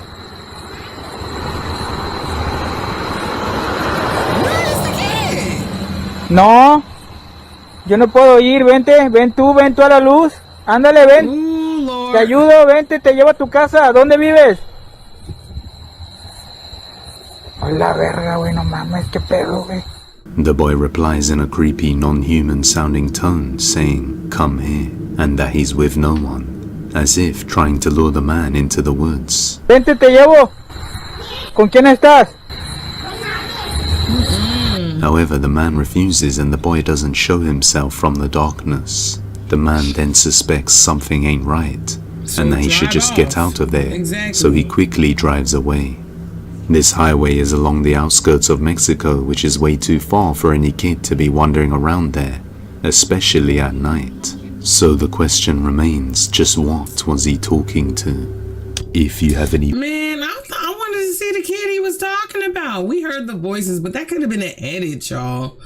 No, yo no puedo ir, vente, ven tú a la luz. Ándale, ven. Te ayudo, vente, te llevo a tu casa. ¿Dónde vives? A la verga, güey, no mames, qué pedo, güey.
The boy replies in a creepy, non-human sounding tone, saying, "Come here," and that he's with no one, as if trying to lure the man into the woods.
Vente, te llevo. ¿Con quién estás?
However, the man refuses and the boy doesn't show himself from the darkness. The man then suspects something ain't right, and that he should just get out of there, so he quickly drives away. This highway is along the outskirts of Mexico, which is way too far for any kid to be wandering around there, especially at night. So the question remains, just what was he talking to? If you have any...
Man, I wanted to see the kid he was talking about. We heard the voices, but that could have been an edit, y'all.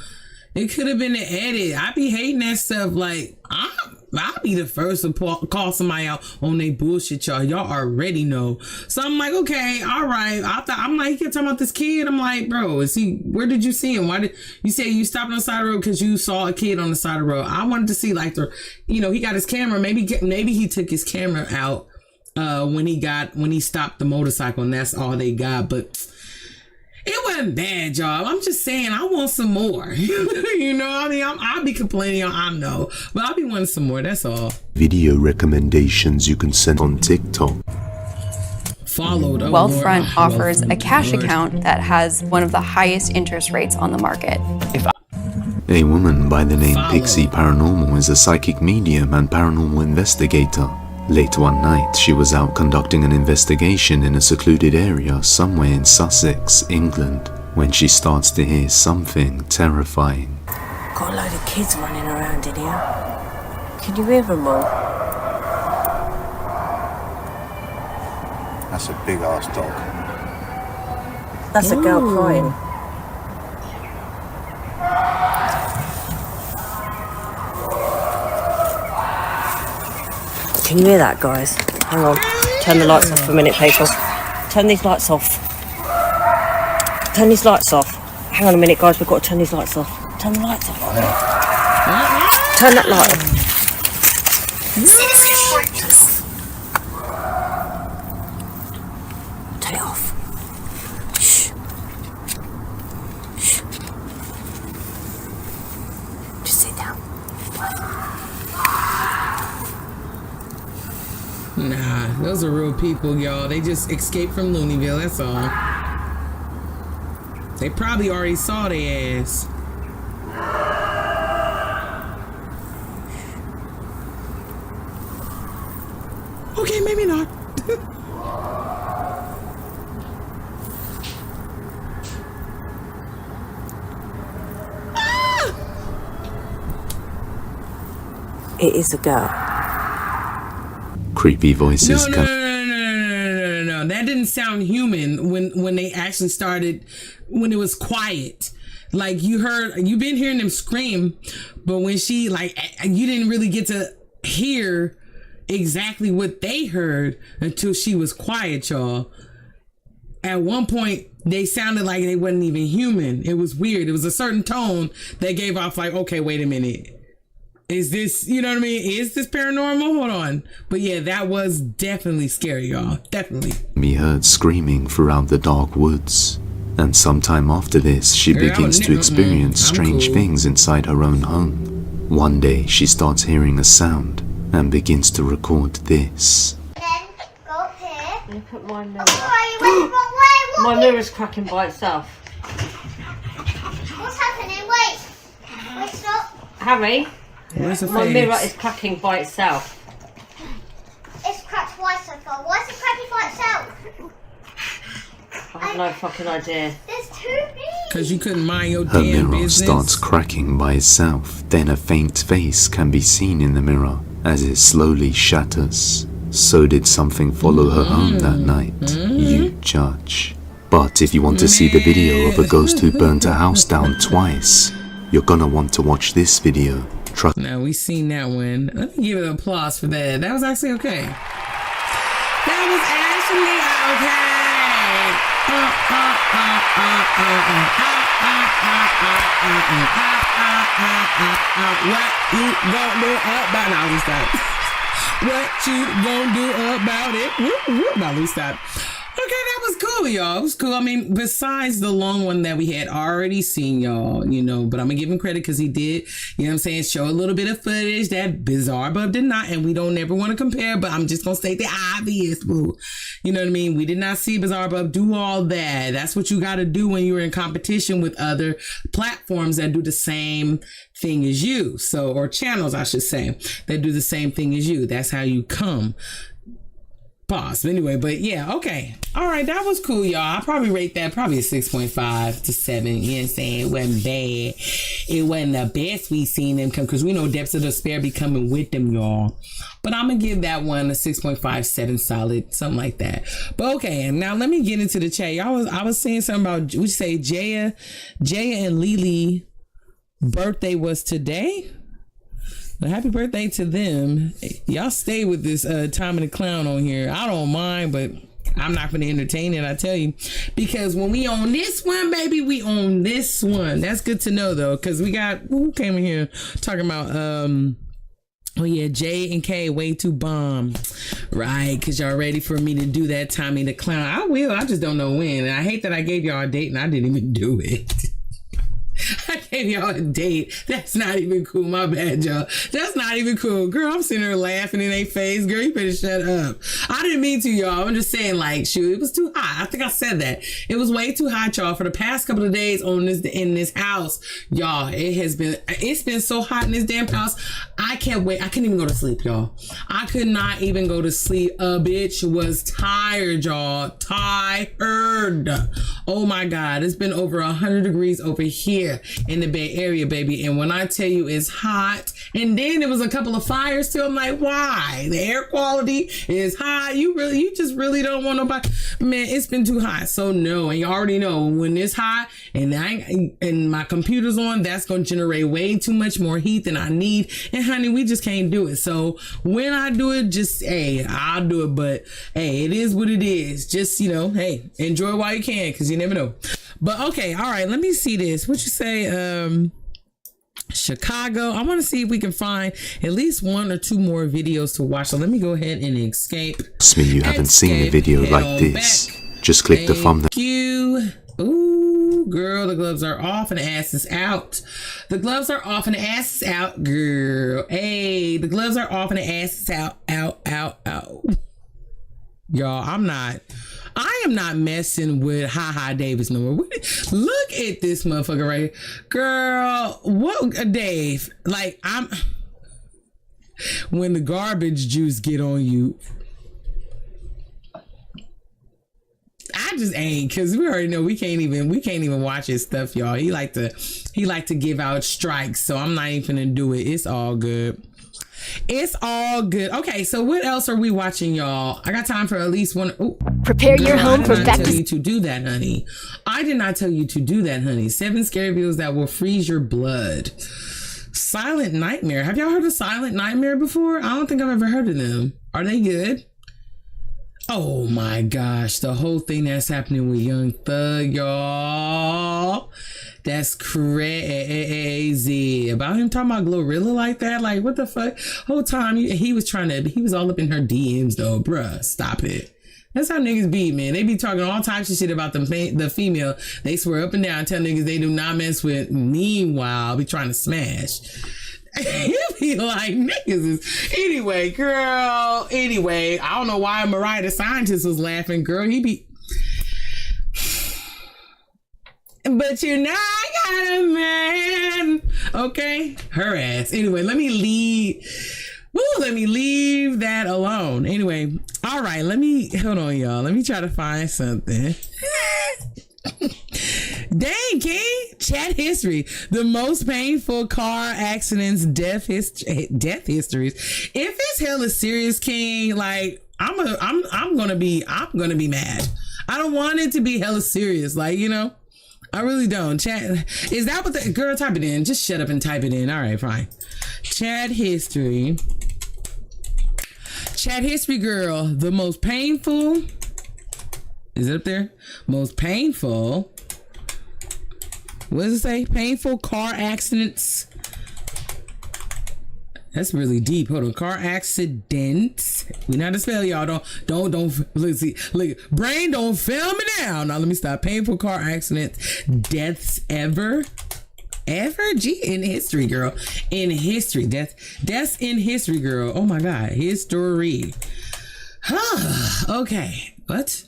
It could have been an edit. I be hating that stuff. Like, I'll be the first to call somebody out on their bullshit, y'all. Y'all already know. So I'm like, okay, all right. I'm like, he kept talking about this kid. I'm like, bro, where did you see him? Why did you say you stopped on the side of the road because you saw a kid on the side of the road? I wanted to see, like, he got his camera. Maybe he took his camera out when he stopped the motorcycle, and that's all they got. But it wasn't bad, y'all. I'm just saying, I want some more. You know, I mean, I'll be complaining, I know, but I'll be wanting some more, that's all.
Video recommendations you can send on TikTok.
Wealthfront offers a cash account that has one of the highest interest rates on the market.
A woman by the name Pixie Paranormal is a psychic medium and paranormal investigator. Late one night, she was out conducting an investigation in a secluded area somewhere in Sussex, England, when she starts to hear something terrifying.
Got a load of kids running around in here. Can you hear them all?
That's a big ass dog.
That's a girl crying. Can you hear that, guys? Hang on. Turn the lights off for a minute, people. Turn these lights off. Turn these lights off. Hang on a minute, guys. We've got to turn these lights off. Turn the lights off. Turn that light off. Turn it off. Shh. Shh. Just sit down.
Nah, those are real people, y'all. They just escaped from Looneyville, that's all. They probably already saw their ass. Okay, maybe not.
It is a girl.
Creepy voices
No. That didn't sound human when they actually started, when it was quiet. Like, you've been hearing them scream, but when she, like, you didn't really get to hear exactly what they heard until she was quiet, y'all. At one point, they sounded like they wasn't even human. It was weird. It was a certain tone that gave off like, okay, wait a minute. Is this, you know what I mean? Is this paranormal? Hold on. But yeah, that was definitely scary, y'all. Definitely.
Be heard screaming throughout the dark woods. And sometime after this, she begins to experience strange things inside her own home. One day, she starts hearing a sound and begins to record this.
Look at my mirror. My mirror's cracking by itself. Harry,
Where's the
my
face?
mirror is cracking by itself.
It's cracked twice so far. Why is it cracking by itself?
I have no fucking idea.
There's two things.
Because you couldn't mind your
Her
damn
mirror
business.
starts cracking by itself, then a faint face can be seen in the mirror as it slowly shatters. So did something follow her home that night? You judge. But if you want to see the video of a ghost who burnt a house down twice, you're gonna want to watch this video. Trust.
Now we seen that one. Let me give it an applause for that. That was actually okay. That was actually okay. What you gonna do about it? Now we stop. What you gonna do about it? Now we stop. Okay, that was cool, y'all. It was cool. I mean, besides the long one that we had already seen, y'all, you know, but I'm gonna give him credit because he did, you know what I'm saying, show a little bit of footage that Bizarre Bub did not, and we don't ever want to compare, but I'm just gonna state the obvious, boo. You know what I mean? We did not see Bizarre Bub do all that. That's what you gotta do when you're in competition with other platforms that do the same thing as you. So, or channels, I should say, that do the same thing as you. That's how you come. Pause. Anyway, but yeah, okay. All right, that was cool, y'all. I probably rate that probably a 6.5 to 7. You know what I'm saying? It wasn't bad. It wasn't the best we seen them come because we know Depths of Despair be coming with them, y'all. But I'm gonna give that one a 6.5, 7 solid, something like that. But okay, and now let me get into the chat. I was saying something about, would you say Jaya and Lily birthday was today? Well, happy birthday to them. Y'all stay with this Tommy the Clown on here. I don't mind, but I'm not going to entertain it, I tell you. Because when we own this one, baby, we own this one. That's good to know, though, because we got, who came in here talking about, oh yeah, J and K, way too bomb. Right, because y'all ready for me to do that Tommy the Clown. I will, I just don't know when. And I hate that I gave y'all a date and I didn't even do it. I gave y'all a date. That's not even cool. My bad, y'all. That's not even cool. Girl, I'm sitting there laughing in their face. Girl, you better shut up. I didn't mean to, y'all. I'm just saying, like, shoot, it was too hot. I think I said that. It was way too hot, y'all. For the past couple of days in this house, y'all, it's been so hot in this damn house. I can't wait. I couldn't even go to sleep, y'all. I could not even go to sleep. A bitch was tired, y'all. Tired. Oh my God. It's been over 100 degrees over here in the Bay Area, baby. And when I tell you it's hot, and then there was a couple of fires too, I'm like, why? The air quality is high. You just really don't want nobody. Man, it's been too hot. So no, and you already know when it's hot and my computer's on, that's going to generate way too much more heat than I need. And honey, we just can't do it. So when I do it, just, hey, I'll do it. But hey, it is what it is. Just, you know, hey, enjoy while you can, because you never know. But okay, all right, let me see this. What you say? Chicago. I want to see if we can find at least 1 or 2 more videos to watch. So let me go ahead and escape.
When you haven't seen a video like this, just click the thumbnail.
Thank you. Ooh, girl, the gloves are off and the ass is out. The gloves are off and the ass is out, girl. Hey, the gloves are off and the ass is out, out, out, out. Y'all, I am not messing with Ha Davis no more. Look at this motherfucker right here. Girl, what, Dave? Like, when the garbage juice get on you, I just ain't, because we already know we can't even watch his stuff, y'all. He like to give out strikes, so I'm not even gonna do it. It's all good. It's all good. Okay, so what else are we watching, y'all? I got time for at least one. Ooh.
Prepare your home for
I did not tell you to do that, honey. I did not tell you to do that, honey. 7 scary videos that will freeze your blood. Silent Nightmare. Have y'all heard of Silent Nightmare before? I don't think I've ever heard of them. Are they good? Oh my gosh, the whole thing that's happening with Young Thug, y'all. That's crazy. About him talking about Glorilla like that? Like, what the fuck? Whole time he was all up in her DMs though, bruh. Stop it. That's how niggas be, man. They be talking all types of shit about the female. They swear up and down, tell niggas they do not mess with. Meanwhile, be trying to smash. You be like, niggas is... Anyway, girl. Anyway, I don't know why Mariah the Scientist was laughing, girl. He be... But you know I got a man. Okay, her ass. Anyway, let me leave that alone. Anyway, all right, hold on, y'all. Let me try to find something. Dang, King. Chat history. The most painful car accidents, death histories. If it's hella serious, King, like I'm gonna be mad. I don't want it to be hella serious. Like, you know, I really don't. Chat, is that what the girl, type it in? Just shut up and type it in. All right, fine. Chat history. Chat history, girl. The most painful. Is it up there? Most painful. What does it say? Painful car accidents. That's really deep. Hold on. Car accidents. We know how to spell, y'all. Don't look. Brain, don't fail me now. Now let me stop. Painful car accidents. Deaths ever. Gee, in history, girl. In history. Deaths in history, girl. Oh my God. History. Okay. What?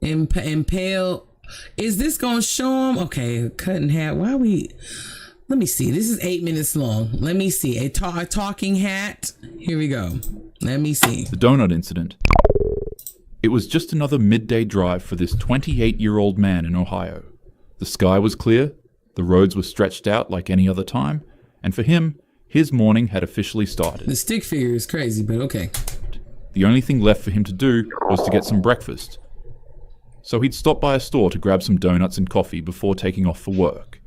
Impale. Is this gonna show them? Okay, cut in half. Why we? Let me see. This is 8 minutes long. Let me see. A talking hat. Here we go. Let me see.
The donut incident. It was just another midday drive for this 28-year-old man in Ohio. The sky was clear, the roads were stretched out like any other time, and for him, his morning had officially started.
The stick figure is crazy, but okay.
The only thing left for him to do was to get some breakfast. So he'd stop by a store to grab some donuts and coffee before taking off for work.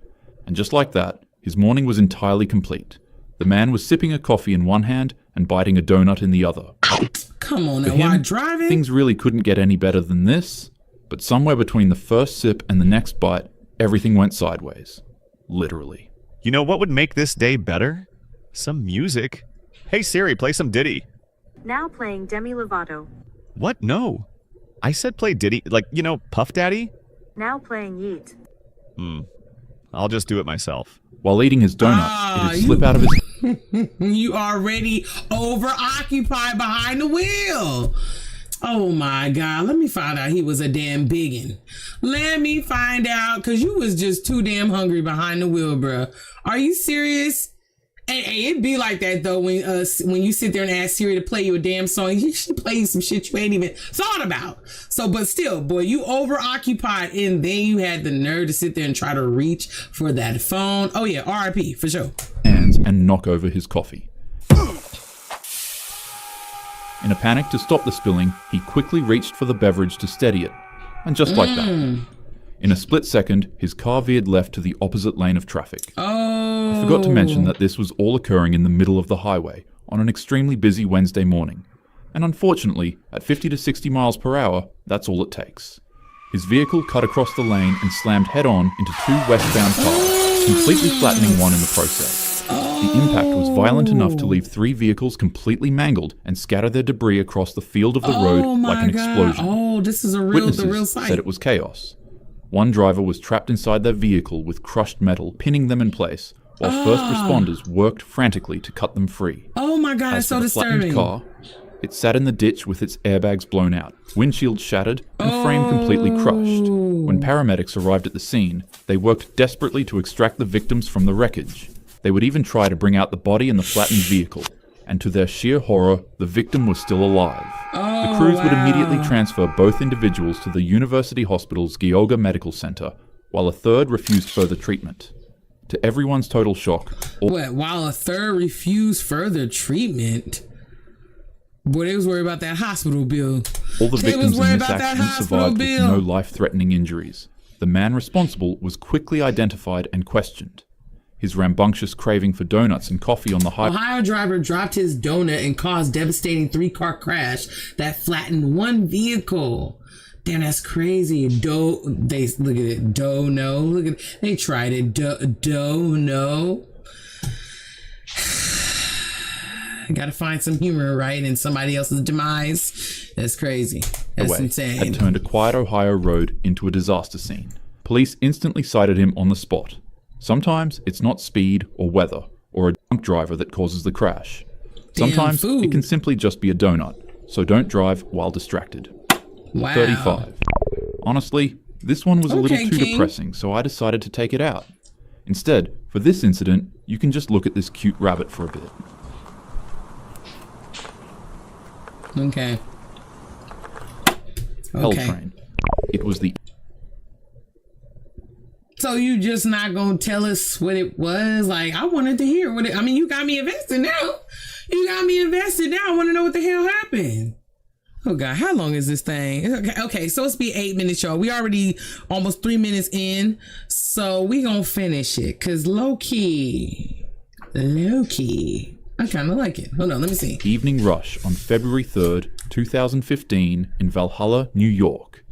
And just like that, his morning was entirely complete. The man was sipping a coffee in one hand and biting a donut in the other.
Come on,
For
now,
him,
while driving?
things really couldn't get any better than this, but somewhere between the first sip and the next bite, everything went sideways. Literally.
You know what would make this day better? Some music. Hey Siri, play some Diddy.
Now playing Demi Lovato.
What? No. I said play Diddy, like, you know, Puff Daddy?
Now playing Yeet.
I'll just do it myself.
While eating his donut, it'd slip out of his...
You already overoccupied behind the wheel. Oh my God. Let me find out he was a damn biggin. Let me find out, because you was just too damn hungry behind the wheel, bruh. Are you serious? And it'd be like that though when you sit there and ask Siri to play you a damn song. You should play you some shit you ain't even thought about. So, but still, boy, you overoccupied, and then you had the nerve to sit there and try to reach for that phone. Oh yeah, RIP for sure.
Hands and knock over his coffee. In a panic to stop the spilling, he quickly reached for the beverage to steady it. And just like that, in a split second, his car veered left to the opposite lane of traffic. I forgot to mention that this was all occurring in the middle of the highway on an extremely busy Wednesday morning. And unfortunately, at 50 to 60 miles per hour, that's all it takes. His vehicle cut across the lane and slammed head-on into two westbound cars, completely flattening one in the process. The impact was violent enough to leave 3 vehicles completely mangled and scatter their debris across the field of the road like an explosion.
Oh, this is the real sight.
Said it was chaos. One driver was trapped inside their vehicle with crushed metal pinning them in place, while first responders worked frantically to cut them free.
Oh my God, it's so disturbing.
Car, it sat in the ditch with its airbags blown out, windshield shattered, and frame completely crushed. When paramedics arrived at the scene, they worked desperately to extract the victims from the wreckage. They would even try to bring out the body in the flattened vehicle, and to their sheer horror, the victim was still alive. The crews would immediately transfer both individuals to the University Hospital's Geauga Medical Center, while a third refused further treatment. To everyone's total shock...
While a third refused further treatment? Boy, they was worried about that hospital bill.
All the victims in this accident survived with no life-threatening injuries. The man responsible was quickly identified and questioned. His rambunctious craving for donuts and coffee on the highway...
Ohio driver dropped his donut and caused devastating 3-car crash that flattened one vehicle. Damn, that's crazy. Look at it. Look at it. They tried it. No. I gotta find some humor, right? In somebody else's demise. That's crazy. That's insane.
Had turned a quiet Ohio road into a disaster scene. Police instantly cited him on the spot. Sometimes it's not speed or weather or a drunk driver that causes the crash. Sometimes it can simply just be a donut. So don't drive while distracted.
Wow.
35. Honestly, this one was a little too depressing, so I decided to take it out. Instead, for this incident, you can just look at this cute rabbit for a bit.
Okay.
Hell Train. It was the...
So you just not gonna tell us what it was? Like, I wanted to hear what it... I mean, you got me invested now. You got me invested now. I want to know what the hell happened. Oh God, how long is this thing? Okay, so it's be 8 minutes, y'all. We already almost 3 minutes in, so we gonna finish it. Cause low key, I kind of like it. Hold on, let me see.
Evening rush on February 3rd, 2015 in Valhalla, New York.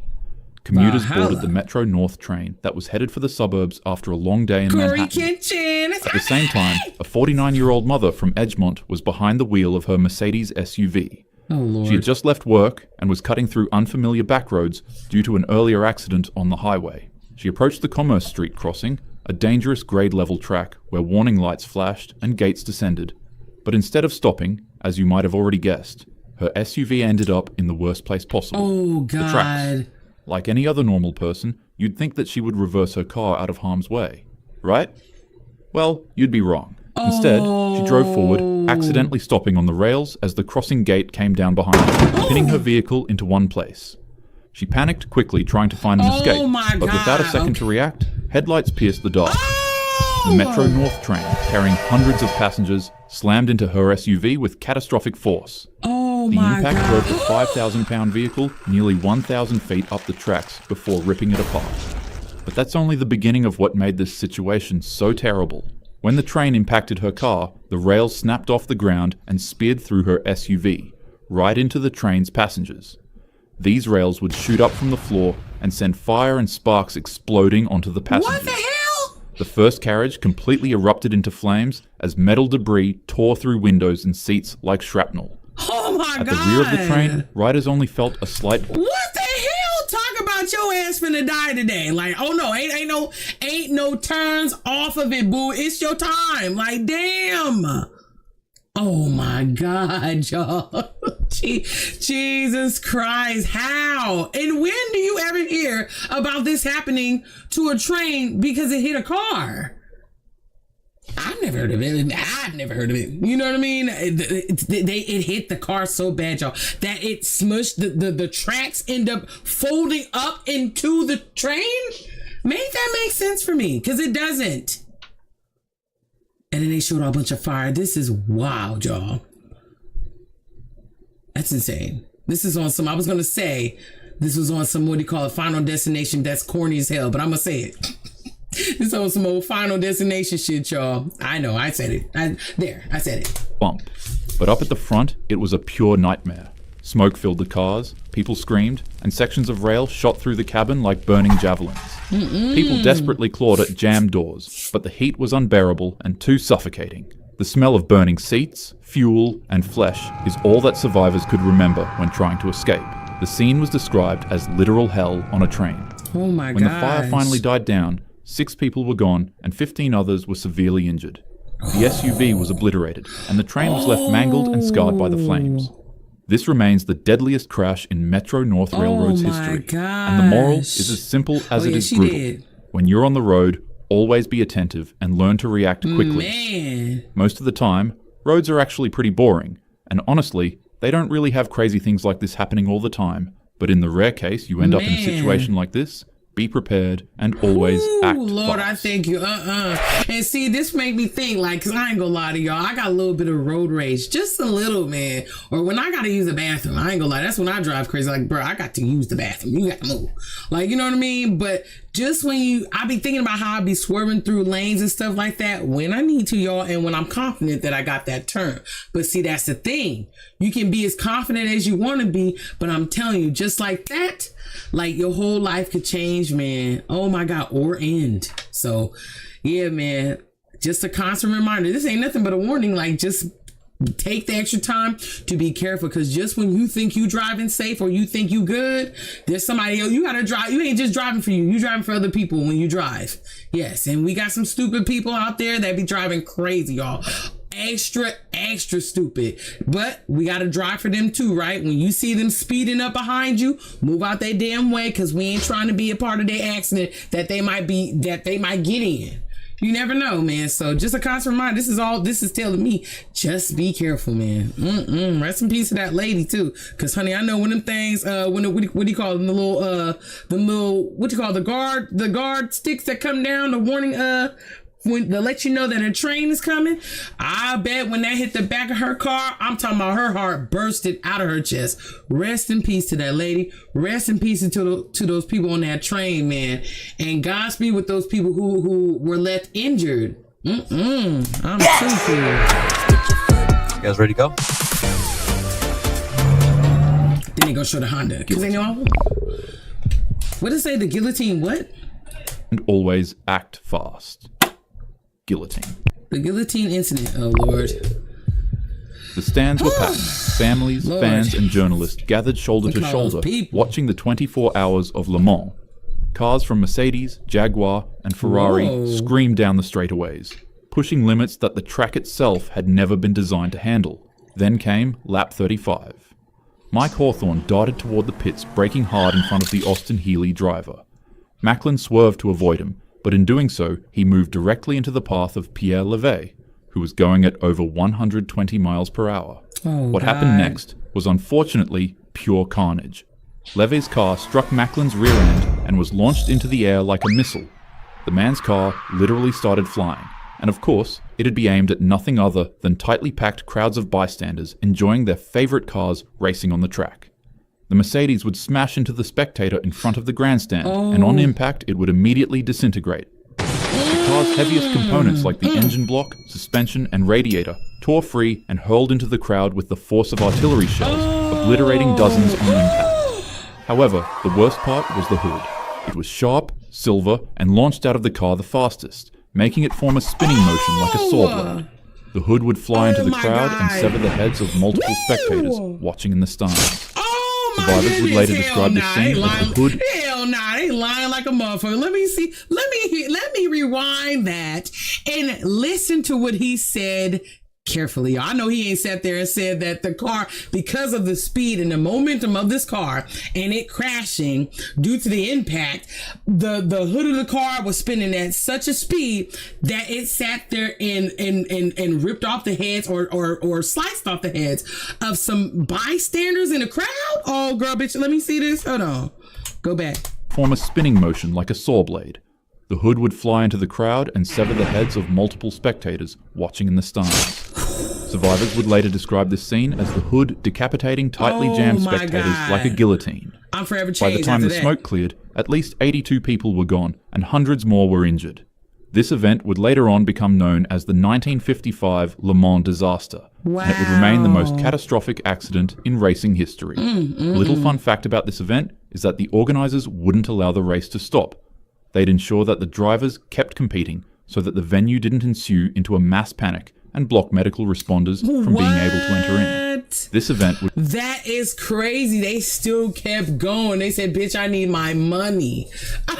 Commuters boarded the Metro North train that was headed for the suburbs after a long day in Manhattan. At the same time, a 49-year-old mother from Edgemont was behind the wheel of her Mercedes SUV.
Oh, Lord.
She had just left work and was cutting through unfamiliar back roads due to an earlier accident on the highway. She approached the Commerce Street crossing, a dangerous grade-level track where warning lights flashed and gates descended. But instead of stopping, as you might have already guessed, her SUV ended up in the worst place possible.
Oh, God.
The tracks. Like any other normal person, you'd think that she would reverse her car out of harm's way, right? Well, you'd be wrong. Instead, she drove forward, accidentally stopping on the rails as the crossing gate came down behind her, pinning her vehicle into one place. She panicked quickly, trying to find an escape, but without a second to react, headlights pierced the dark. The Metro North train, carrying hundreds of passengers, slammed into her SUV with catastrophic force. The impact drove the 5,000-pound vehicle nearly 1,000 feet up the tracks before ripping it apart. But that's only the beginning of what made this situation so terrible. When the train impacted her car, the rails snapped off the ground and speared through her SUV, right into the train's passengers. These rails would shoot up from the floor and send fire and sparks exploding onto the passengers. What the hell? The first carriage completely erupted into flames as metal debris tore through windows and seats like shrapnel.
Oh my God.
At the rear of the train, riders only felt a slight...
What the hell? Talk about your ass finna die today. Like, oh no, ain't no turns off of it, boo. It's your time. Like, damn. Oh my God, y'all. Jesus Christ. How? And when do you ever hear about this happening to a train because it hit a car? I've never heard of it. You know what I mean? It hit the car so bad, y'all, that it smushed the tracks end up folding up into the train. Make that make sense for me, because it doesn't. And then they showed a bunch of fire. This is wild, y'all. That's insane. This is on some, I was going to say, this was on some, what do you call it, Final Destination. That's corny as hell, but I'm going to say it. This on some old Final Destination shit, y'all. I know, I said it. I said it.
Bump. But up at the front, it was a pure nightmare. Smoke filled the cars, people screamed, and sections of rail shot through the cabin like burning javelins. People desperately clawed at jammed doors, but the heat was unbearable and too suffocating. The smell of burning seats, fuel, and flesh is all that survivors could remember when trying to escape. The scene was described as literal hell on a train.
Oh my God.
When the fire finally died down, 6 people were gone and 15 others were severely injured. The SUV was obliterated, and the train was left mangled and scarred by the flames. This remains the deadliest crash in Metro North Railroad's history. And the moral is as simple as it is brutal. When you're on the road, always be attentive and learn to react quickly.
Man.
Most of the time, roads are actually pretty boring, and honestly, they don't really have crazy things like this happening all the time. But in the rare case you end up in a situation like this, be prepared and always act
Lord,
fast.
I thank you. And see, this made me think, like, because I ain't gonna lie to y'all, I got a little bit of road rage, just a little, man. Or when I gotta use the bathroom, I ain't gonna lie, that's when I drive crazy. Like, bro, I got to use the bathroom. You got to move. Like, you know what I mean? But just when I be thinking about how I be swerving through lanes and stuff like that when I need to, y'all, and when I'm confident that I got that turn. But see, that's the thing. You can be as confident as you want to be, but I'm telling you, just like that, like your whole life could change, man. Oh my God, or end. So yeah, man, just a constant reminder. This ain't nothing but a warning. Like, just take the extra time to be careful, because just when you think you driving safe or you think you good, there's somebody else. You gotta drive. You ain't just driving for you driving for other people when you drive. Yes, and we got some stupid people out there that be driving crazy, y'all. Extra stupid, but we got to drive for them too, right? When you see them speeding up behind you, move out their damn way, because we ain't trying to be a part of their accident that they might get in. You never know, man. So just a constant reminder. This is telling me, just be careful, man. Rest in peace to that lady too. Cause honey, I know when them things, what do you call them? The little, what do you call the guard sticks that come down, the warning, when they let you know that a train is coming. I bet when that hit the back of her car, I'm talking about her heart bursted out of her chest. Rest in peace to that lady. Rest in peace to those people on that train, man. And Godspeed with those people who were left injured. I'm too cool.
You guys ready to go?
Then they go show the Honda. Cause they know. What did it say? The guillotine what?
And always act fast. Guillotine.
The guillotine incident, oh Lord.
The stands were packed. Families,
Lord.
fans, and journalists gathered shoulder to shoulder, watching the 24 hours of Le Mans. Cars from Mercedes, Jaguar, and Ferrari screamed down the straightaways, pushing limits that the track itself had never been designed to handle. Then came lap 35. Mike Hawthorne darted toward the pits, braking hard in front of the Austin Healey driver. Macklin swerved to avoid him, but in doing so, he moved directly into the path of Pierre Levey, who was going at over 120 miles per hour. What happened next was unfortunately pure carnage. Levey's car struck Macklin's rear end and was launched into the air like a missile. The man's car literally started flying, and of course, it'd be aimed at nothing other than tightly packed crowds of bystanders enjoying their favorite cars racing on the track. The Mercedes would smash into the spectator in front of the grandstand, and on impact, it would immediately disintegrate. The car's heaviest components like the engine block, suspension, and radiator tore free and hurled into the crowd with the force of artillery shells, obliterating dozens on impact. However, the worst part was the hood. It was sharp, silver, and launched out of the car the fastest, making it form a spinning motion like a saw blade. The hood would fly into the crowd and sever the heads of multiple spectators watching in the stands. Survivors would later describe the scene as the hood.
Hell nah, they lying like a motherfucker. Let me see. Let me rewind that and listen to what he said carefully. I know he ain't sat there and said that the car, because of the speed and the momentum of this car and it crashing due to the impact, the hood of the car was spinning at such a speed that it sat there and ripped off the heads or sliced off the heads of some bystanders in the crowd. Oh girl, bitch, let me see this. Hold on. Go back.
Form a spinning motion like a saw blade. The hood would fly into the crowd and sever the heads of multiple spectators watching in the stands. Survivors would later describe this scene as the hood decapitating tightly jammed spectators like a guillotine.
I'm forever changed.
By the time
after
the
that.
smoke cleared, at least 82 people were gone and hundreds more were injured. This event would later on become known as the 1955 Le Mans disaster, and it would remain the most catastrophic accident in racing history. A little fun fact about this event is that the organizers wouldn't allow the race to stop. They'd ensure that the drivers kept competing so that the venue didn't ensue into a mass panic and block medical responders from being able to enter in. This event would...
That is crazy. They still kept going. They said, bitch, I need my money. That's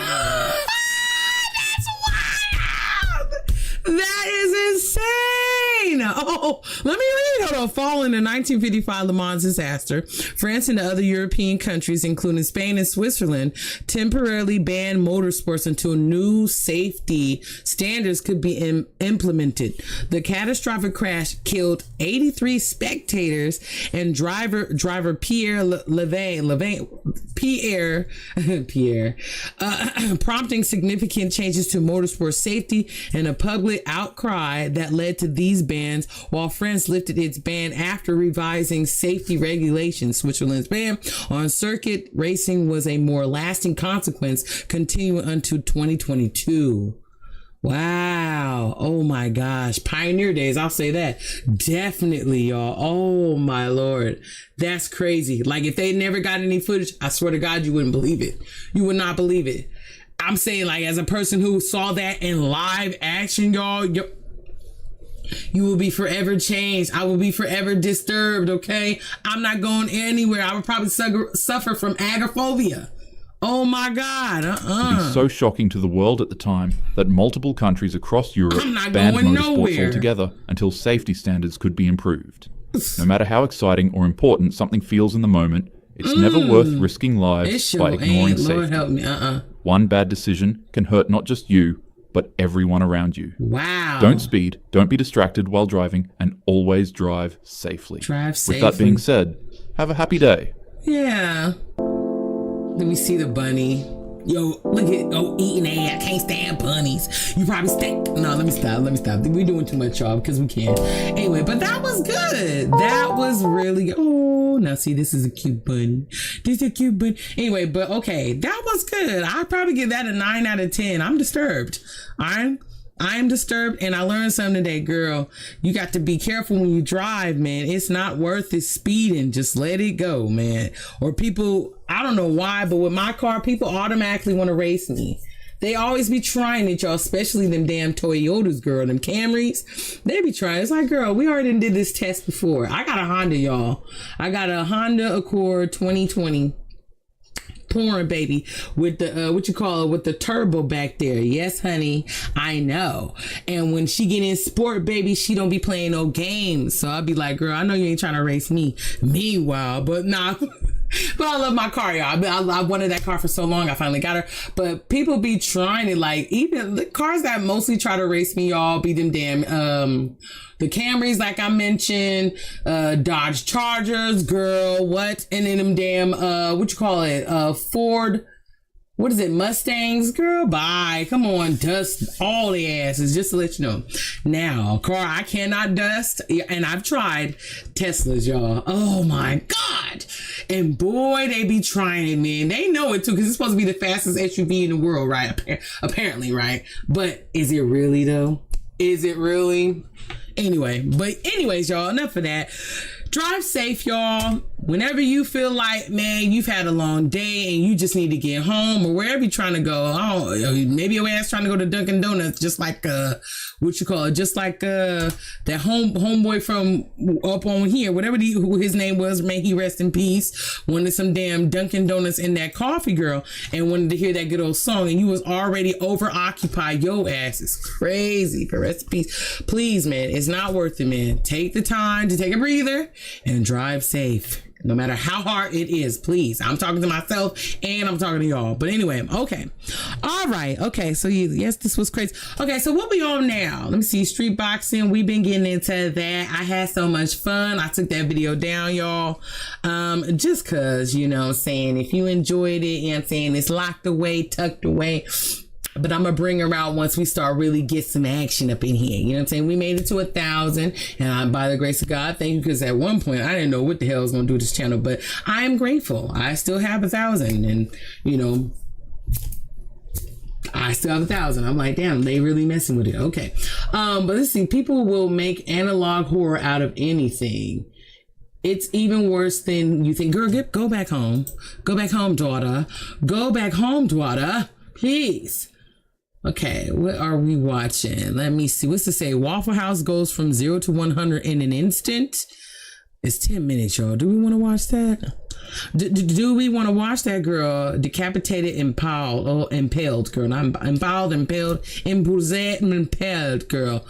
wild. That is insane. Oh, let me read. Hold on. Following the 1955 Le Mans disaster, France and the other European countries, including Spain and Switzerland, temporarily banned motorsports until new safety standards could be implemented. The catastrophic crash killed 83 spectators, and driver Pierre Levey, prompting significant changes to motorsport safety and a public outcry that led to these bans, while France lifted its ban after revising safety regulations. Switzerland's ban on circuit racing was a more lasting consequence, continuing until 2022. Wow. Oh my gosh. Pioneer days. I'll say that. Definitely, y'all. Oh my Lord. That's crazy. Like if they never got any footage, I swear to God, you wouldn't believe it. You would not believe it. I'm saying, like, as a person who saw that in live action, y'all, you will be forever changed. I will be forever disturbed, okay? I'm not going anywhere. I would probably suffer from agoraphobia. Oh my God.
It was so shocking to the world at the time that multiple countries across Europe banned motorsports altogether until safety standards could be improved. No matter how exciting or important something feels in the moment, it's never worth risking lives by ignoring safety.
Lord help me.
One bad decision can hurt not just you, but everyone around you.
Wow.
Don't speed, don't be distracted while driving, and always drive safely.
Drive safely.
With that being said, have a happy day.
Yeah. Let me see the bunny. Yo, look at eating ass. I can't stand bunnies. You probably stink. No, let me stop. We're doing too much, y'all, because we can't. Anyway, but that was good. That was really good. Oh, now see, this is a cute bunny. This is a cute bunny. Anyway, but okay, that was good. I'd probably give that a 9 out of 10. I'm disturbed. I am disturbed, and I learned something today, girl. You got to be careful when you drive, man. It's not worth it speeding. Just let it go, man. Or people, I don't know why, but with my car, people automatically want to race me. They always be trying it, y'all, especially them damn Toyotas, girl. Them Camrys, they be trying. It's like, girl, we already did this test before. I got a Honda, y'all. I got a Honda Accord 2020. Porn, baby, with the with the turbo back there. Yes, honey, I know. And when she get in sport, baby, she don't be playing no games. So I'll be like, girl, I know you ain't trying to race me. Meanwhile, but nah. But I love my car, y'all. I wanted that car for so long. I finally got her. But people be trying it, like, even the cars that mostly try to race me, y'all, be them damn the Camrys, like I mentioned, Dodge Chargers, girl, what? And then them damn Ford, what is it, Mustangs, girl, bye. Come on, dust all the asses, just to let you know. Now, a car I cannot dust, and I've tried, Teslas, y'all. Oh my God. And boy, they be trying it, man. They know it too, because it's supposed to be the fastest SUV in the world, right? Apparently, right? But is it really though? Is it really? Anyway, but anyways, y'all, enough of that. Drive safe, y'all. Whenever you feel like, man, you've had a long day and you just need to get home, or wherever you're trying to go. Maybe your ass trying to go to Dunkin' Donuts, just like just like that homeboy from up on here, whatever who his name was, may he rest in peace. Wanted some damn Dunkin' Donuts in that coffee, girl, and wanted to hear that good old song, and you was already overoccupied. Your ass is crazy. Rest in peace. Please, man, it's not worth it, man. Take the time to take a breather and drive safe. No matter how hard it is, please. I'm talking to myself and I'm talking to y'all. But anyway, okay. All right. Okay. So yes, this was crazy. Okay. So what we on now? Let me see. Street boxing. We've been getting into that. I had so much fun. I took that video down, y'all. Just cause, you know what I'm saying, if you enjoyed it, you know what I'm saying, it's locked away, tucked away. But I'm going to bring her out once we start really get some action up in here. You know what I'm saying? We made it to 1,000. And by the grace of God, thank you. Because at one point, I didn't know what the hell I was going to do with this channel. But I am grateful. I still have 1,000. And, you know, I still have 1,000. I'm like, damn, they really messing with it. Okay. But let's see. People will make analog horror out of anything. It's even worse than you think. Girl, go back home. Go back home, daughter. Go back home, daughter. Please. Okay, what are we watching? Let me see. What's to say? Waffle House goes from 0 to 100 in an instant. It's 10 minutes, y'all. Do we want to watch that? Do we want to watch that, girl? Decapitated, impaled, girl. I'm impaled, impaled, impaled, girl.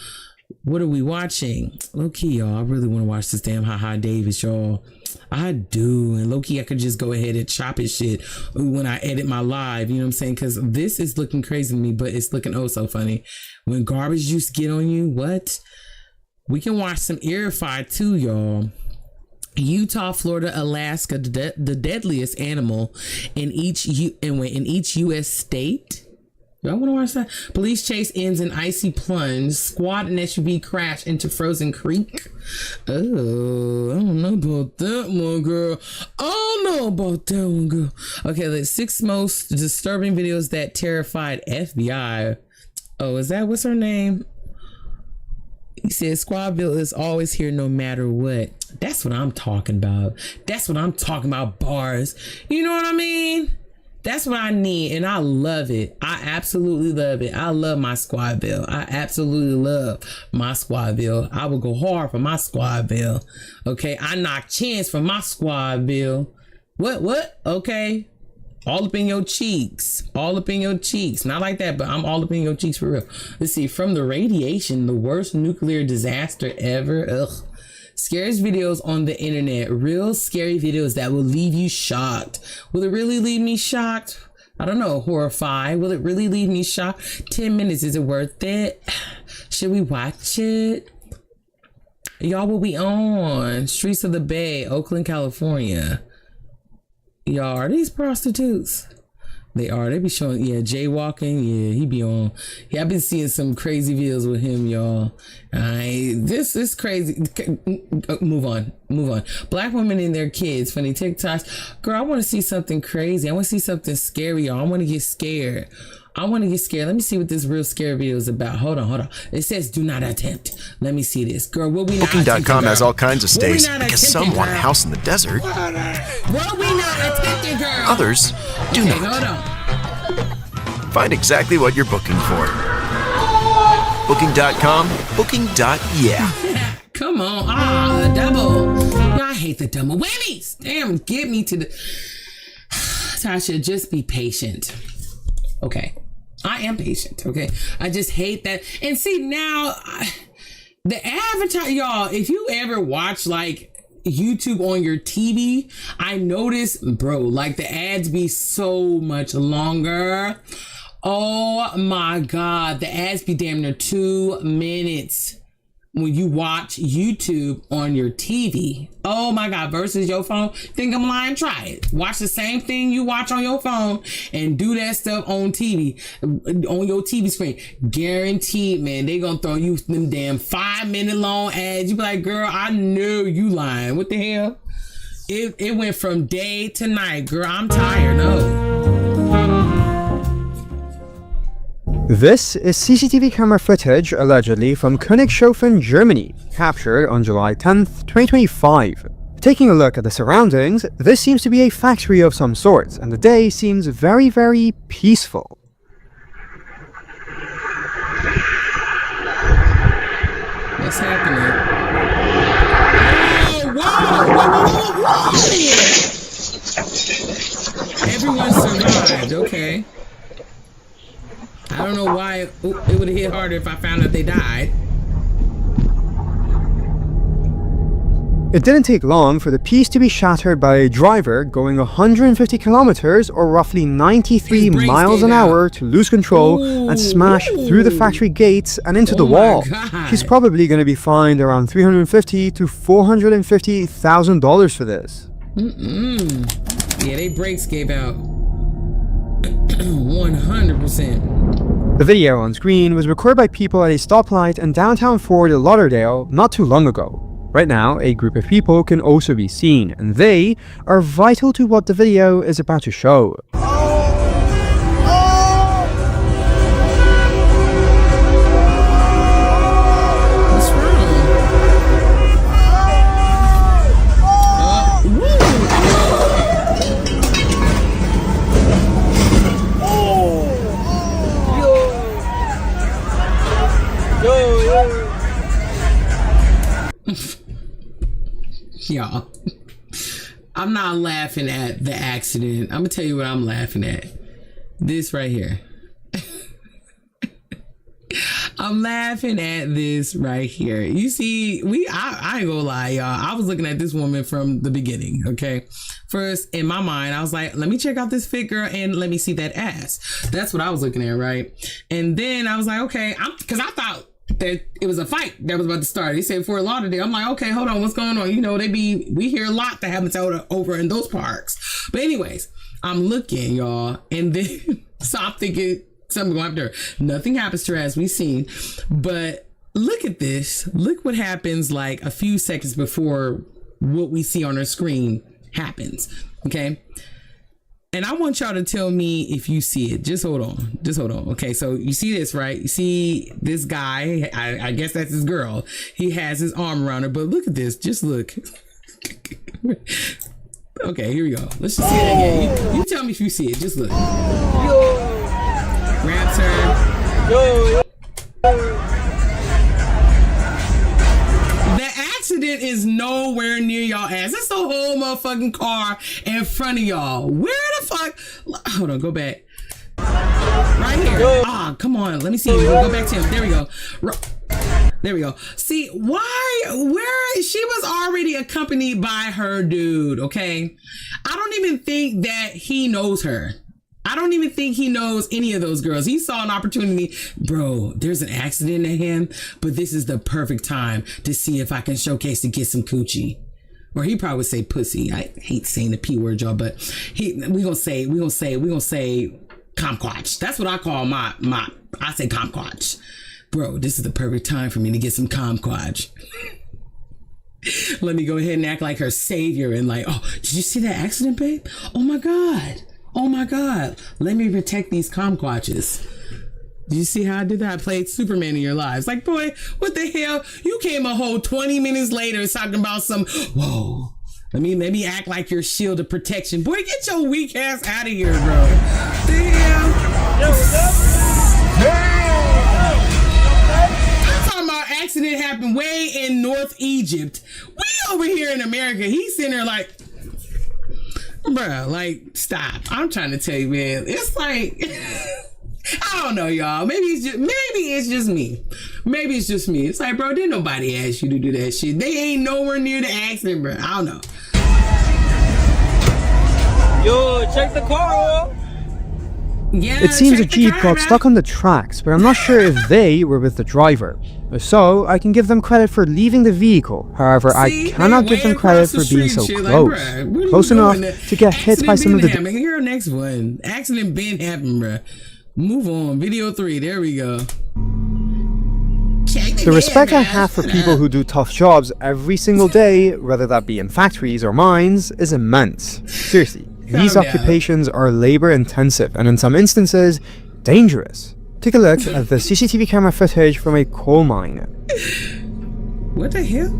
What are we watching? Low key, y'all. I really want to watch this damn Haha Davis, y'all. I do. And low key, I could just go ahead and chop his shit when I edit my live. You know what I'm saying? Because this is looking crazy to me, but it's looking oh so funny. When garbage juice get on you, what? We can watch some Ear Fight too, y'all. Utah, Florida, Alaska, the deadliest animal in each U.S. state. Y'all want to watch that? Police chase ends in icy plunge. Squad and SUV crash into frozen creek. Oh, I don't know about that one, girl. I don't know about that one, girl. Okay, the 6 most disturbing videos that terrified FBI. Oh, is that what's her name? He said Squadville is always here no matter what. That's what I'm talking about. That's what I'm talking about, bars. You know what I mean? That's what I need, and I love it. I absolutely love it. I love my Squadville. I absolutely love my Squadville. I will go hard for my Squadville. Okay, I knock chins for my Squadville. What? Okay. All up in your cheeks. All up in your cheeks. Not like that, but I'm all up in your cheeks for real. Let's see. From the radiation, the worst nuclear disaster ever. Ugh. Scariest videos on the internet. Real scary videos that will leave you shocked. Will it really leave me shocked? I don't know, horrified. Will it really leave me shocked? 10 minutes, is it worth it? Should we watch it? Y'all, will be on Streets of the Bay, Oakland, California. Y'all, are these prostitutes? They are. They be showing, yeah, jaywalking. Yeah, he be on. Yeah, I've been seeing some crazy videos with him, y'all. This is crazy. Move on. Black women and their kids, funny TikToks. Girl, I want to see something crazy. I want to see something scary, y'all. I want to get scared. Let me see what this real scary video is about. Hold on. It says do not attempt. Let me see this. Girl, will we not
Booking.com has all kinds of stays because some want a house in the desert.
Will we not attempting, girl?
Others do not.
Hold on.
Find exactly what you're booking for. Booking.com, booking.yeah.
Come on. Double. I hate the double whammies. Damn, get me to the... Tasha, just be patient. Okay. I am patient, okay? I just hate that. And see, now, the advertise, y'all, if you ever watch, like, YouTube on your TV, I notice, bro, like, the ads be so much longer. Oh, my God. The ads be damn near 2 minutes when you watch YouTube on your TV. Oh my God, versus your phone. Think I'm lying? Try it. Watch the same thing you watch on your phone and do that stuff on TV, on your TV screen. Guaranteed, man, they gonna throw you them damn 5-minute long ads. You be like, girl, I know you lying. What the hell? It went from day to night. Girl, I'm tired. No.
This is CCTV camera footage allegedly from Königshofen, Germany, captured on July 10th, 2025. Taking a look at the surroundings, this seems to be a factory of some sort, and the day seems very, very peaceful.
What's happening? Whoa! Everyone survived, okay. I don't know why it would have hit harder if I found out they died.
It didn't take long for the piece to be shattered by a driver going 150 kilometers or roughly 93 miles an hour to lose control and smash through the factory gates and into the wall. He's probably going to be fined around $350,000 to $450,000 for this.
Yeah, they brakes gave out 100%.
The video on screen was recorded by people at a stoplight in downtown Fort Lauderdale not too long ago. Right now, a group of people can also be seen, and they are vital to what the video is about to show.
Y'all, I'm not laughing at the accident. I'm gonna tell you what I'm laughing at. This right here. I'm laughing at this right here. You see, I ain't gonna lie, y'all. I was looking at this woman from the beginning, okay? First, in my mind, I was like, let me check out this fit girl and let me see that ass. That's what I was looking at, right? And then I was like, okay, because I thought that it was a fight that was about to start. They said Fort Lauderdale. I'm like, okay, hold on, what's going on? You know, we hear a lot that happens over in those parks. But anyways, I'm looking, y'all, and then so I'm thinking something going after her. Nothing happens to her as we've seen, but look at this. Look what happens like a few seconds before what we see on our screen happens. Okay. And I want y'all to tell me if you see it. Just hold on. Okay, so you see this, right? You see this guy. I guess that's his girl. He has his arm around her. But look at this. Just look. Okay, here we go. Let's just see it again. You tell me if you see it. Just look. Grabs her. The accident is nowhere near y'all ass. It's the whole motherfucking car in front of y'all. Where the fuck? Hold on, go back. Right here. Ah, come on. Let me see. Go back to him. There we go. There we go. See, where she was already accompanied by her dude, okay? I don't even think that he knows her. I don't even think he knows any of those girls. He saw an opportunity. Bro, there's an accident at him, but this is the perfect time to see if I can showcase to get some coochie. Or he probably would say pussy. I hate saying the P word, y'all, but we gonna say kumquatch. That's what I call I say kumquatch. Bro, this is the perfect time for me to get some kumquatch. Let me go ahead and act like her savior and like, oh, did you see that accident, babe? Oh my God. Oh my God. Let me protect these kumquatches. Did you see how I did that? I played Superman in your lives. Like, boy, what the hell? You came a whole 20 minutes later talking about some, whoa. Let me act like your shield of protection. Boy, get your weak ass out of here, bro. Damn. I'm talking about accident happened way in North Egypt. We over here in America. He's sitting there like, bruh, like, stop. I'm trying to tell you, man. It's like, I don't know, y'all. Maybe it's just me. Maybe it's just me. It's like, bro, didn't nobody ask you to do that shit. They ain't nowhere near the accident, bro. I don't know.
Yo, check the car.
Yeah,
it seems a Jeep got stuck on the tracks, but I'm not sure if they were with the driver. So, I can give them credit for leaving the vehicle. However, I cannot give them credit for being so close. Like, close enough to get hit by some of the...
Here, next one. Accident been happened, bruh. Move on. Video 3. There we go.
The respect I have for people who do tough jobs every single day, whether that be in factories or mines, is immense. Seriously, these occupations are labor intensive and in some instances, dangerous. Take a look at the CCTV camera footage from a coal mine.
What the hell?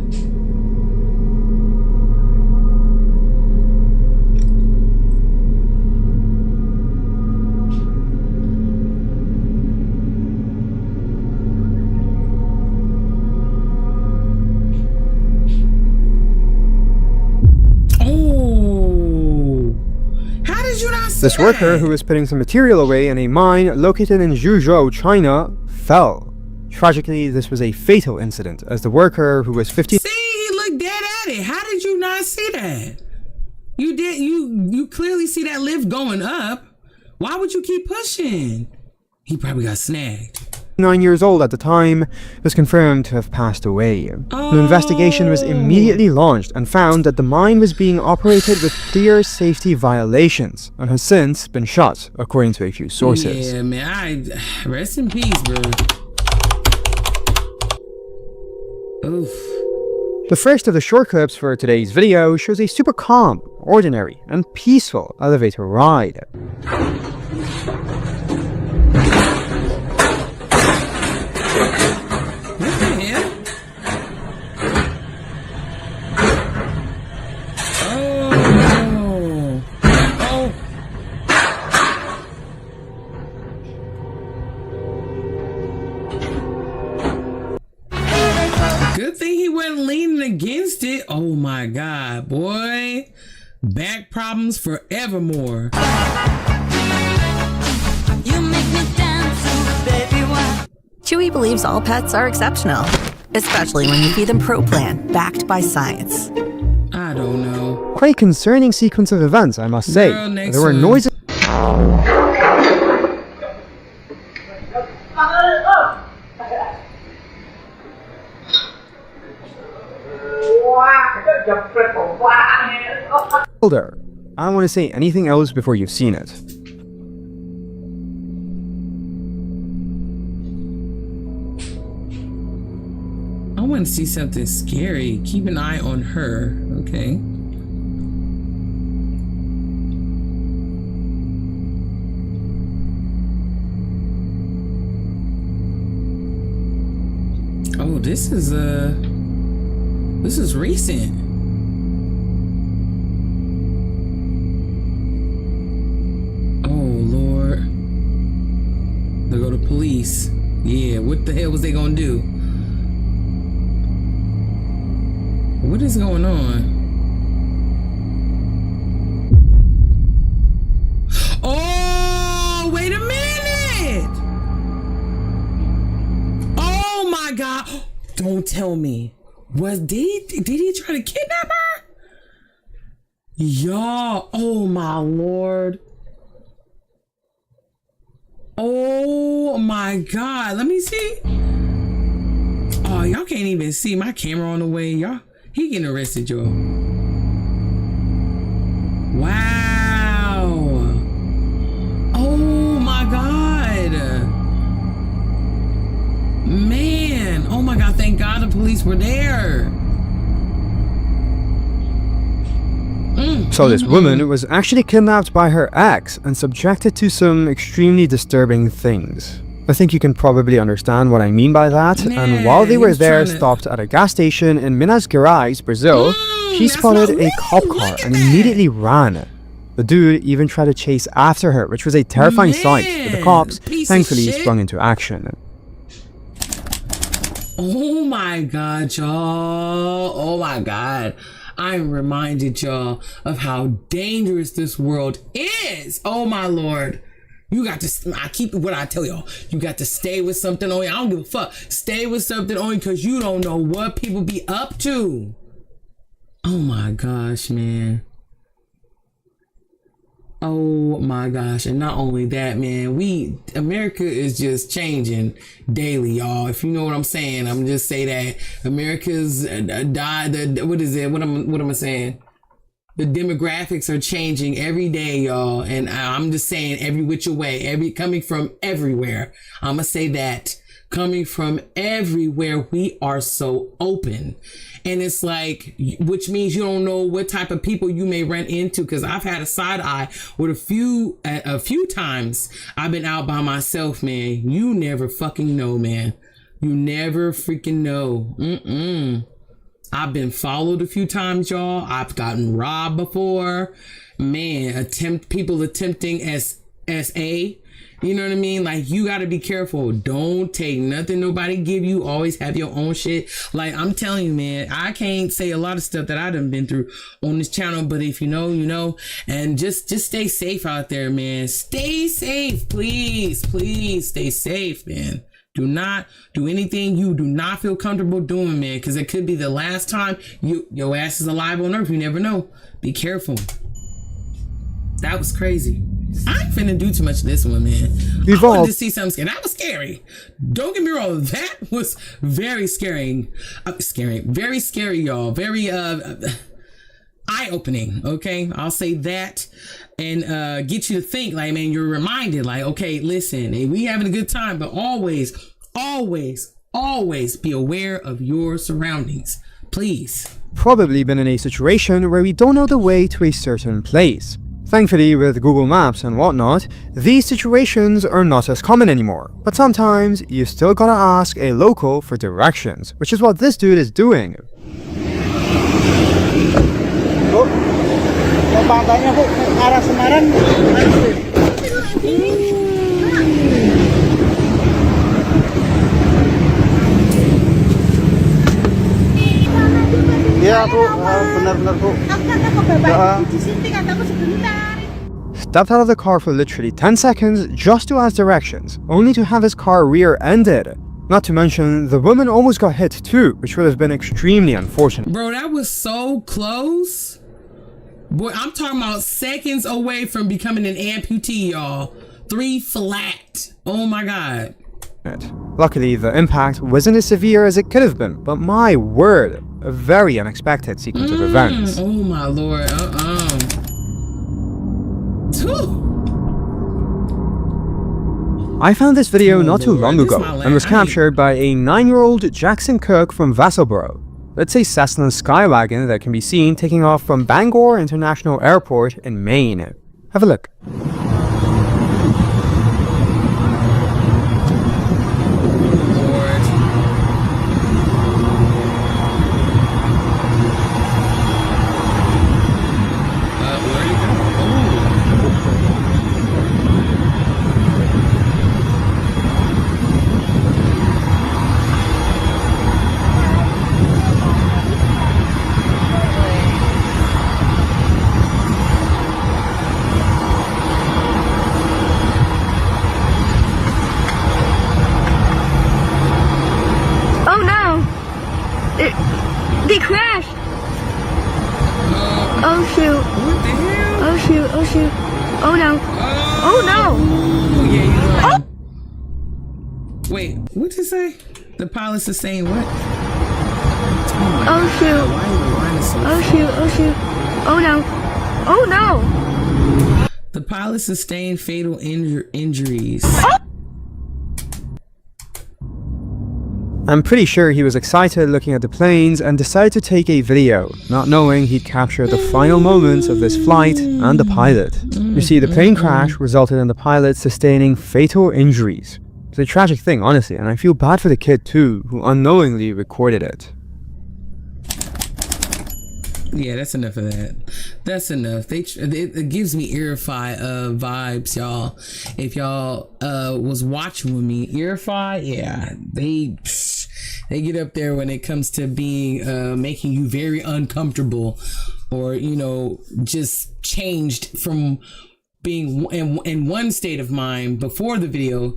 This worker, who was putting some material away in a mine located in Zhuzhou, China, fell. Tragically, this was a fatal incident, as the worker, who was 50...
See, he looked dead at it. How did you not see that? You did. You clearly see that lift going up. Why would you keep pushing? He probably got snagged.
9 years old at the time, was confirmed to have passed away. An investigation was immediately launched and found that the mine was being operated with clear safety violations and has since been shut, according to a few sources.
Yeah, man. Rest in peace, bro. Oof.
The first of the short clips for today's video shows a super calm, ordinary, and peaceful elevator ride.
Good thing he wasn't leaning against it. Oh my God, boy. Back problems forevermore.
Chewy believes all pets are exceptional, especially when you feed them Pro Plan, backed by science.
I don't know.
Quite a concerning sequence of events, I must say. There were noises. Older. I don't want to say anything else before you've seen it.
I want to see something scary. Keep an eye on her, okay? Oh, this is recent. Oh Lord. They go to police. Yeah, what the hell was they gonna do? What is going on? Oh, wait a minute! Oh my God! Don't tell me. Did he try to kidnap her? Y'all, oh my Lord. Oh my God. Let me see. Oh, y'all can't even see my camera on the way. Y'all, he getting arrested, y'all. Wow. Oh my God. Man. Oh my God. Thank God the police were there.
So this woman was actually kidnapped by her ex and subjected to some extremely disturbing things. I think you can probably understand what I mean by that. And while they were there, stopped at a gas station in Minas Gerais, Brazil, she spotted a cop car and immediately ran. The dude even tried to chase after her, which was a terrifying sight, but the cops thankfully sprung into action.
Oh my God, y'all. Oh my God. I'm reminded, y'all, of how dangerous this world is. Oh my Lord. You got to, I keep what I tell y'all. You got to stay with something only. I don't give a fuck. Stay with something only because you don't know what people be up to. Oh my gosh, man. Oh my gosh. And not only that, man, America is just changing daily, y'all. If you know what I'm saying, I'm just say that America's died. What is it? What am I saying? The demographics are changing every day, y'all. And I'm just saying every which way, coming from everywhere. I'm going to say that coming from everywhere, we are so open. And it's like, which means you don't know what type of people you may run into. Because I've had a side eye with a few times I've been out by myself, man. You never fucking know, man. You never freaking know. I've been followed a few times, y'all. I've gotten robbed before. Man, people attempting SA. You know what I mean? Like, you got to be careful. Don't take nothing nobody give you. Always have your own shit. Like, I'm telling you, man, I can't say a lot of stuff that I done been through on this channel, but if you know, you know. And just stay safe out there, man. Stay safe, please. Please stay safe, man. Do not do anything you do not feel comfortable doing, man, because it could be the last time your ass is alive on earth. You never know. Be careful. That was crazy. I ain't finna do too much of this one, man. I wanted to see something scary. That was scary. Don't get me wrong. That was very scary. Very scary, y'all. Very eye-opening. Okay, I'll say that, and get you to think. Like, man, you're reminded. Like, okay, listen, we having a good time, but always be aware of your surroundings, please.
Probably been in a situation where we don't know the way to a certain place. Thankfully, with Google Maps and whatnot, these situations are not as common anymore. But sometimes, you still gotta ask a local for directions, which is what this dude is doing.
Iya Bu, benar-benar Bu.
Stepped out of the car for literally 10 seconds just to ask directions, only to have his car rear-ended. Not to mention, the woman almost got hit too, which would have been extremely unfortunate.
Bro, that was so close. Boy, I'm talking about seconds away from becoming an amputee, y'all. 3 flat. Oh my God.
Luckily, the impact wasn't as severe as it could have been, but my word, a very unexpected sequence of events.
Oh my Lord,
I found this video not too long ago and was captured by a 9-year-old Jackson Cook from Vassalboro. It's a Cessna Skywagon that can be seen taking off from Bangor International Airport in Maine. Have a look.
Wait, what did you say? The pilot sustained what?
Oh shoot. Oh shoot. Oh shoot. Oh no. Oh no.
The pilot sustained fatal injuries.
I'm pretty sure he was excited looking at the planes and decided to take a video, not knowing he'd capture the final moments of this flight and the pilot. You see, the plane crash resulted in the pilot sustaining fatal injuries. It's a tragic thing, honestly, and I feel bad for the kid too, who unknowingly recorded it.
Yeah, that's enough of that. That's enough. It gives me Earify vibes, y'all. If y'all was watching with me, Earify, yeah, they get up there when it comes to being making you very uncomfortable, or just changed from being in one state of mind before the video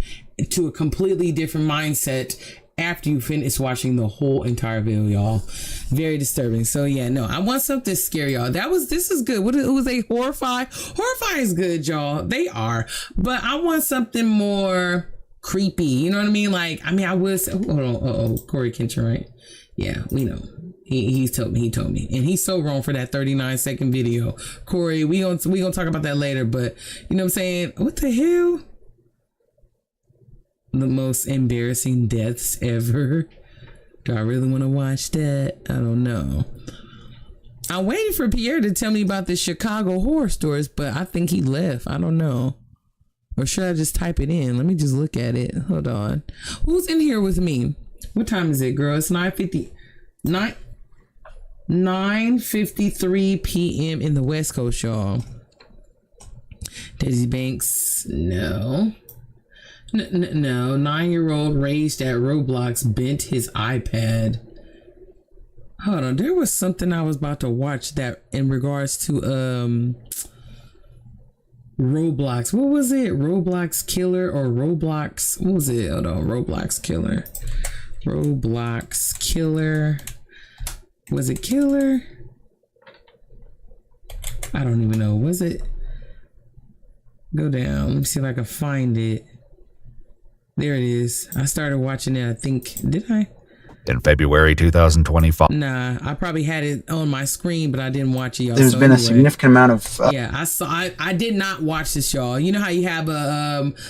to a completely different mindset after you finish watching the whole entire video, y'all. Very disturbing. So yeah, no, I want something scary, y'all. This is good. It was a Horrify. Horrify is good, y'all. They are. But I want something more creepy. You know what I mean? Like, I would say, hold on. Corey Kenshin, right? Yeah, we know. He told me. And he's so wrong for that 39-second video. Corey, we gonna talk about that later, but you know what I'm saying? What the hell? The most embarrassing deaths ever. Do I really want to watch that? I don't know. I'm waiting for Pierre to tell me about the Chicago horror stories, but I think he left. I don't know. Or should I just type it in? Let me just look at it. Hold on. Who's in here with me? What time is it, girl? It's 9:53 p.m. in the West Coast, y'all. Daisy Banks, no. No, 9-year-old raised at Roblox bent his iPad. Hold on, there was something I was about to watch that in regards to Roblox. What was it? Roblox Killer or Roblox? What was it? Hold on, Roblox Killer. Roblox Killer. Was it Killer? I don't even know. Was it? Go down. Let me see if I can find it. There it is. I started watching it, I think. Did I?
In February 2025.
Nah, I probably had it on my screen, but I didn't watch it, y'all.
There's been a significant amount of...
yeah, I did not watch this, y'all. You know how you have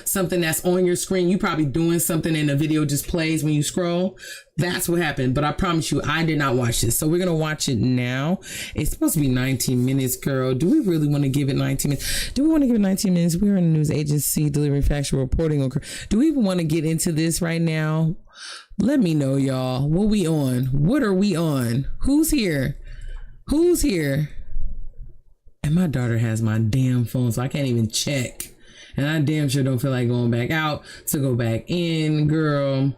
something that's on your screen? You probably doing something and the video just plays when you scroll? That's what happened. But I promise you, I did not watch this. So we're going to watch it now. It's supposed to be 19 minutes, girl. Do we really want to give it 19 minutes? Do we want to give it 19 minutes? We're in a news agency delivering factual reporting. Do we even want to get into this right now? Let me know, y'all. What we on? What are we on? Who's here? Who's here? And my daughter has my damn phone, so I can't even check. And I damn sure don't feel like going back out to go back in, girl.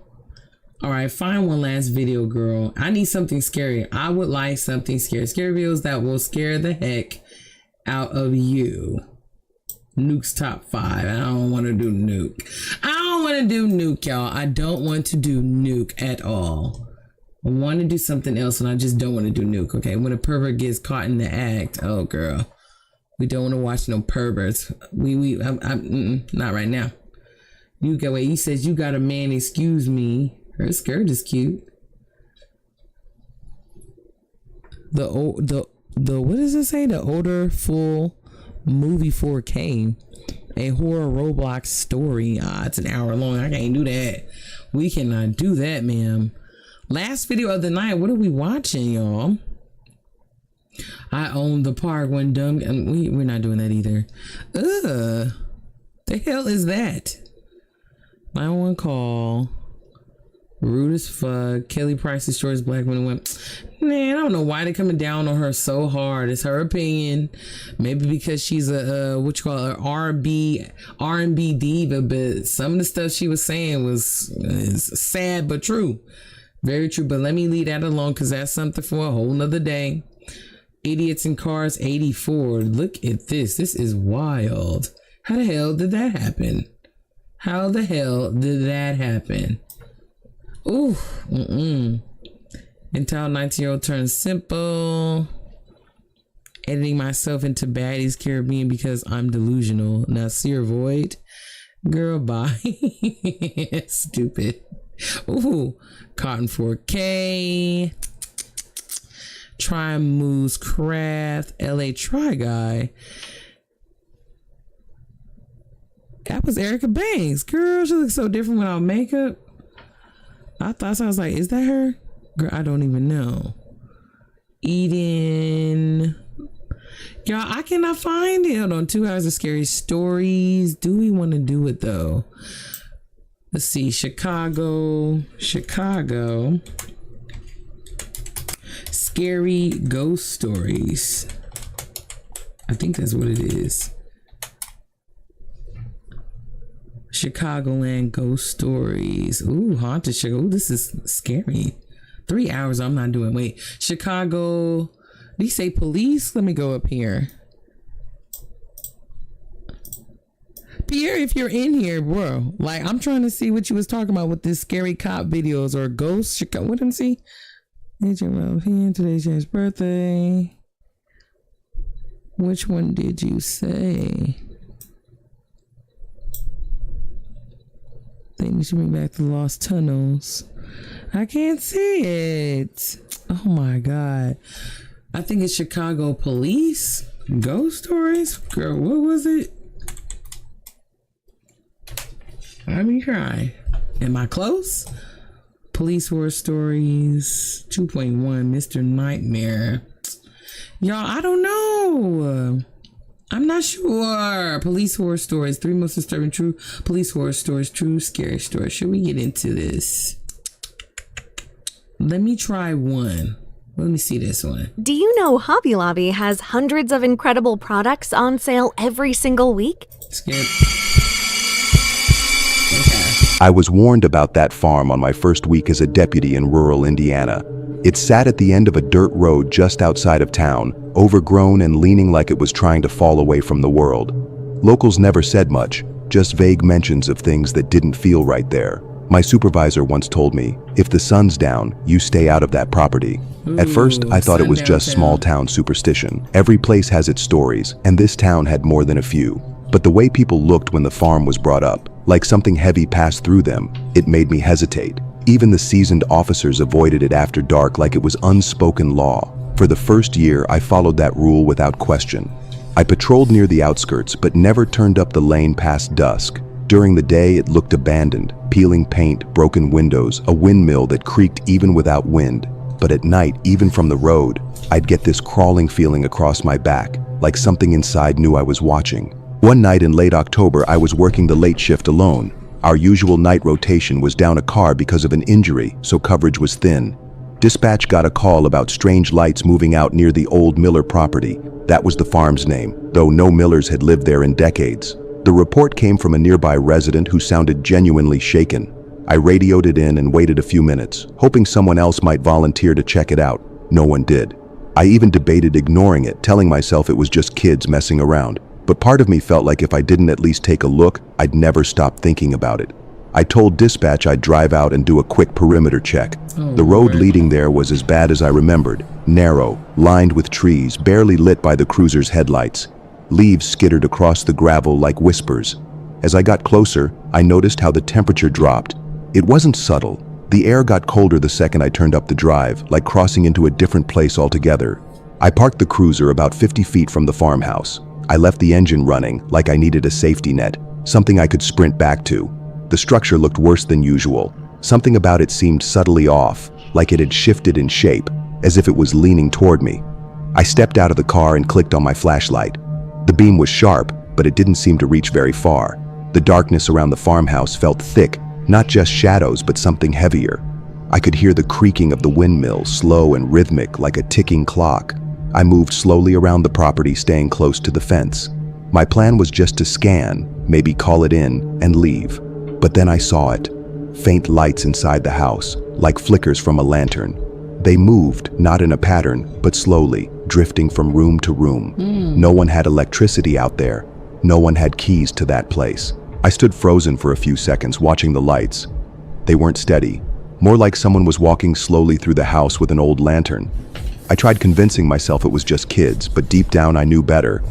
All right, find one last video, girl. I need something scary. I would like something scary. Scary videos that will scare the heck out of you. Nuke's top 5. I don't want to do Nuke. I don't want to do Nuke, y'all. I don't want to do Nuke at all. I want to do something else, and I just don't want to do Nuke. Okay, when a pervert gets caught in the act, oh girl, we don't want to watch no perverts. Not right now. You go away. He says you got a man. Excuse me. Her skirt is cute. The what does it say? The older full movie 4K, a horror Roblox story. It's an hour long. I can't do that. We cannot do that, ma'am. Last video of the night. What are we watching, y'all? I own the park when dumb, and we're not doing that either. The hell is that? 911 call. Rude as fuck. Kelly Price destroys black women. Man, I don't know why they're coming down on her so hard. It's her opinion. Maybe because she's a R&B diva, but some of the stuff she was saying is sad but true. Very true. But let me leave that alone because that's something for a whole nother day. Idiots in Cars 84. Look at this. This is wild. How the hell did that happen? How the hell did that happen? Ooh, Until 19-year-old turns simple. Editing myself into Baddies Caribbean because I'm delusional. Nasir Void. Girl, bye. Stupid. Ooh, Cotton 4K. Try Moose Craft. LA Try Guy. That was Erica Banks. Girl, she looks so different without makeup. I thought so. I was like, is that her? Girl, I don't even know. Eden. Y'all, I cannot find it. Hold on. 2 hours of scary stories. Do we want to do it though? Let's see. Chicago. Scary ghost stories. I think that's what it is. Chicagoland ghost stories. Ooh, haunted Chicago. Ooh, this is scary. 3 hours. I'm not doing. Wait, Chicago. Did he say police? Let me go up here. Pierre, if you're in here, bro, like I'm trying to see what you was talking about with this scary cop videos or ghosts. Chicago. What did I see? Today's James' birthday. Which one did you say? They need to bring back the lost tunnels. I can't see it. Oh my God. I think it's Chicago police. Ghost stories? Girl, what was it? Let me try. Am I close? Police horror stories. 2.1. Mr. Nightmare. Y'all, I don't know. I'm not sure. Police horror stories. 3 most disturbing true police horror stories. True scary stories. Should we get into this? Let me try one. Let me see this one.
Do you know Hobby Lobby has hundreds of incredible products on sale every single week?
Skip.
I was warned about that farm on my first week as a deputy in rural Indiana. It sat at the end of a dirt road just outside of town, overgrown and leaning like it was trying to fall away from the world. Locals never said much, just vague mentions of things that didn't feel right there. My supervisor once told me, if the sun's down, you stay out of that property. At first, I thought it was just small town superstition. Every place has its stories, and this town had more than a few. But the way people looked when the farm was brought up, like something heavy passed through them, it made me hesitate. Even the seasoned officers avoided it after dark like it was unspoken law. For the first year, I followed that rule without question. I patrolled near the outskirts, but never turned up the lane past dusk. During the day, it looked abandoned, peeling paint, broken windows, a windmill that creaked even without wind. But at night, even from the road, I'd get this crawling feeling across my back, like something inside knew I was watching. One night in late October, I was working the late shift alone. Our usual night rotation was down a car because of an injury, so coverage was thin. Dispatch got a call about strange lights moving out near the old Miller property. That was the farm's name, though no Millers had lived there in decades. The report came from a nearby resident who sounded genuinely shaken. I radioed it in and waited a few minutes, hoping someone else might volunteer to check it out. No one did. I even debated ignoring it, telling myself it was just kids messing around. But part of me felt like if I didn't at least take a look, I'd never stop thinking about it. I told dispatch I'd drive out and do a quick perimeter check. The road leading there was as bad as I remembered. Narrow, lined with trees, barely lit by the cruiser's headlights. Leaves skittered across the gravel like whispers. As I got closer, I noticed how the temperature dropped. It wasn't subtle. The air got colder the second I turned up the drive, like crossing into a different place altogether. I parked the cruiser about 50 feet from the farmhouse. I left the engine running, like I needed a safety net, something I could sprint back to. The structure looked worse than usual. Something about it seemed subtly off, like it had shifted in shape, as if it was leaning toward me. I stepped out of the car and clicked on my flashlight. The beam was sharp, but it didn't seem to reach very far. The darkness around the farmhouse felt thick, not just shadows, but something heavier. I could hear the creaking of the windmill, slow and rhythmic like a ticking clock. I moved slowly around the property, staying close to the fence. My plan was just to scan, maybe call it in, and leave. But then I saw it. Faint lights inside the house, like flickers from a lantern. They moved, not in a pattern, but slowly, drifting from room to room. No one had electricity out there. No one had keys to that place. I stood frozen for a few seconds, watching the lights. They weren't steady, more like someone was walking slowly through the house with an old lantern. I tried convincing myself it was just kids, but deep down I knew better.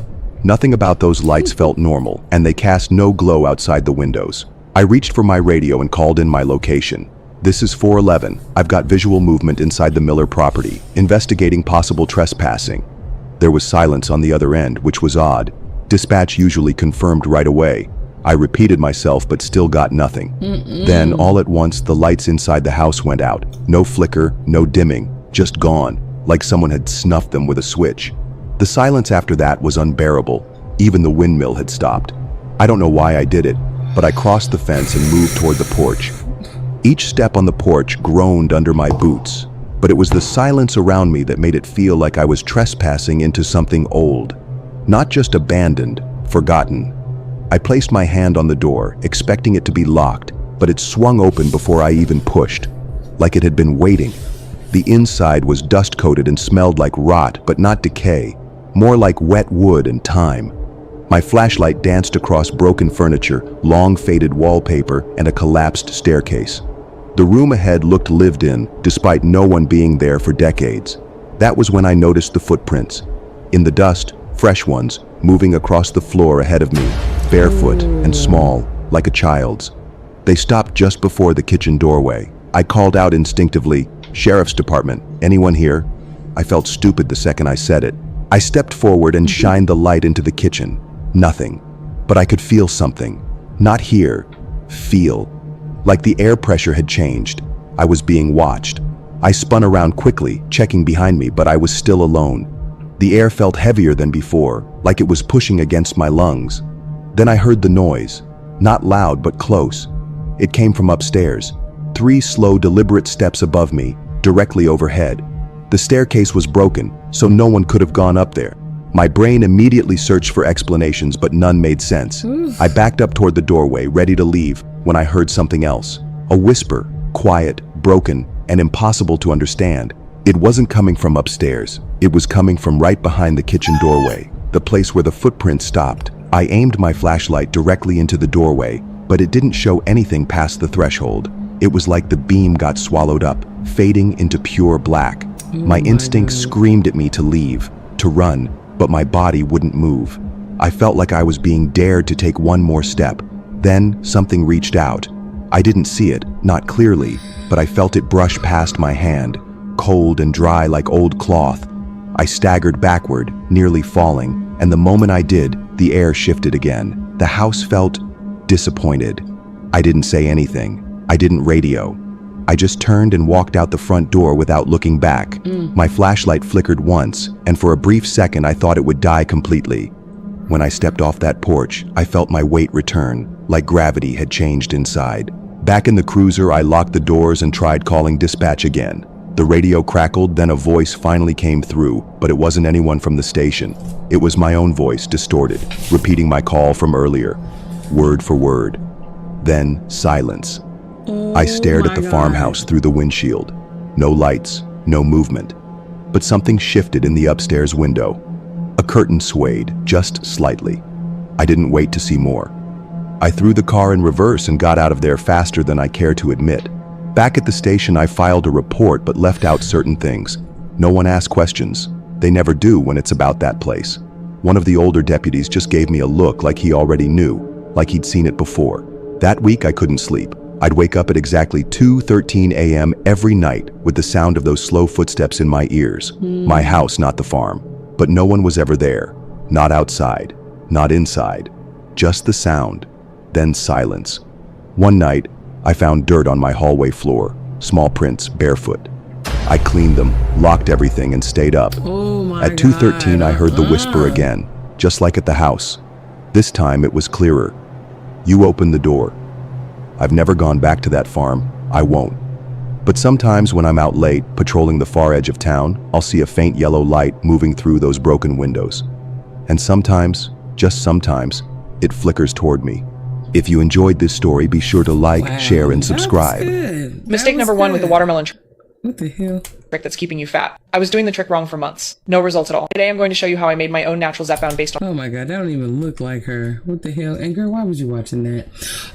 Nothing about those lights felt normal, and they cast no glow outside the windows. I reached for my radio and called in my location. This is 411. I've got visual movement inside the Miller property, investigating possible trespassing. There was silence on the other end, which was odd. Dispatch usually confirmed right away. I repeated myself, but still got nothing. Then, all at once, the lights inside the house went out. No flicker, no dimming, just gone, like someone had snuffed them with a switch. The silence after that was unbearable. Even the windmill had stopped. I don't know why I did it, but I crossed the fence and moved toward the porch. Each step on the porch groaned under my boots, but it was the silence around me that made it feel like I was trespassing into something old. Not just abandoned, forgotten. I placed my hand on the door, expecting it to be locked, but it swung open before I even pushed, like it had been waiting. The inside was dust-coated and smelled like rot, but not decay, more like wet wood and time. My flashlight danced across broken furniture, long faded wallpaper, and a collapsed staircase. The room ahead looked lived in, despite no one being there for decades. That was when I noticed the footprints. In the dust, fresh ones, moving across the floor ahead of me, barefoot and small, like a child's. They stopped just before the kitchen doorway. I called out instinctively, "Sheriff's Department, anyone here?" I felt stupid the second I said it. I stepped forward and shined the light into the kitchen. Nothing. But I could feel something. Not hear. Feel. Like the air pressure had changed. I was being watched. I spun around quickly, checking behind me, but I was still alone. The air felt heavier than before, like it was pushing against my lungs. Then I heard the noise. Not loud, but close. It came from upstairs. 3 slow, deliberate steps above me, directly overhead. The staircase was broken, so no one could have gone up there. My brain immediately searched for explanations, but none made sense. I backed up toward the doorway, ready to leave, when I heard something else. A whisper, quiet, broken, and impossible to understand. It wasn't coming from upstairs. It was coming from right behind the kitchen doorway, the place where the footprints stopped. I aimed my flashlight directly into the doorway, but it didn't show anything past the threshold. It was like the beam got swallowed up, fading into pure black. My instinct screamed at me to leave, to run, but my body wouldn't move. I felt like I was being dared to take one more step. Then something reached out. I didn't see it, not clearly, but I felt it brush past my hand, cold and dry like old cloth. I staggered backward, nearly falling, and the moment I did, the air shifted again. The house felt disappointed. I didn't say anything. I didn't radio. I just turned and walked out the front door without looking back. My flashlight flickered once, and for a brief second I thought it would die completely. When I stepped off that porch, I felt my weight return, like gravity had changed inside. Back in the cruiser, I locked the doors and tried calling dispatch again. The radio crackled, then a voice finally came through, but it wasn't anyone from the station. It was my own voice, distorted, repeating my call from earlier, word for word. Then silence. I stared at the farmhouse through the windshield. No lights, no movement. But something shifted in the upstairs window. A curtain swayed, just slightly. I didn't wait to see more. I threw the car in reverse and got out of there faster than I care to admit. Back at the station, I filed a report but left out certain things. No one asked questions. They never do when it's about that place. One of the older deputies just gave me a look like he already knew, like he'd seen it before. That week, I couldn't sleep. I'd wake up at exactly 2:13 a.m. every night with the sound of those slow footsteps in my ears. My house, not the farm. But no one was ever there. Not outside. Not inside. Just the sound. Then silence. One night, I found dirt on my hallway floor. Small prints, barefoot. I cleaned them, locked everything, and stayed up. At 2:13, I heard the whisper again, just like at the house. This time, it was clearer. You opened the door. I've never gone back to that farm. I won't. But sometimes when I'm out late, patrolling the far edge of town, I'll see a faint yellow light moving through those broken windows. And sometimes, just sometimes, it flickers toward me. If you enjoyed this story, be sure to like, share, and subscribe.
Mistake number 1 with the watermelon.
What the hell?
Trick that's keeping you fat. I was doing the trick wrong for months. No results at all. Today I'm going to show you how I made my own natural Zepbound based on—
Oh my god, that don't even look like her. What the hell? And girl, why was you watching that?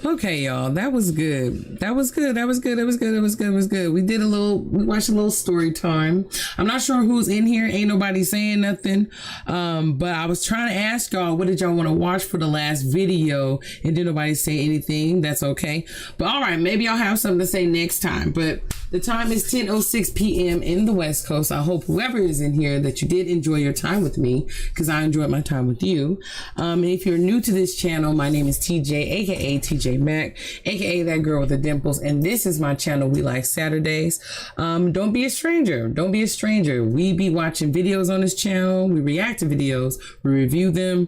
Okay, y'all, that was good. That was good. That was good. It was good. It was good. It was good. We watched a little story time. I'm not sure who's in here. Ain't nobody saying nothing. But I was trying to ask y'all, what did y'all want to watch for the last video? And did nobody say anything? That's okay. But all right, maybe I'll have something to say next time. But the time is 10:06 p.m. in the West Coast. I hope whoever is in here that you did enjoy your time with me, because I enjoyed my time with you. And if you're new to this channel, my name is TJ, aka TJ Mac, aka that girl with the dimples, and this is my channel, We Like Saturdays. Don't be a stranger. Don't be a stranger. We be watching videos on this channel. We react to videos. We review them.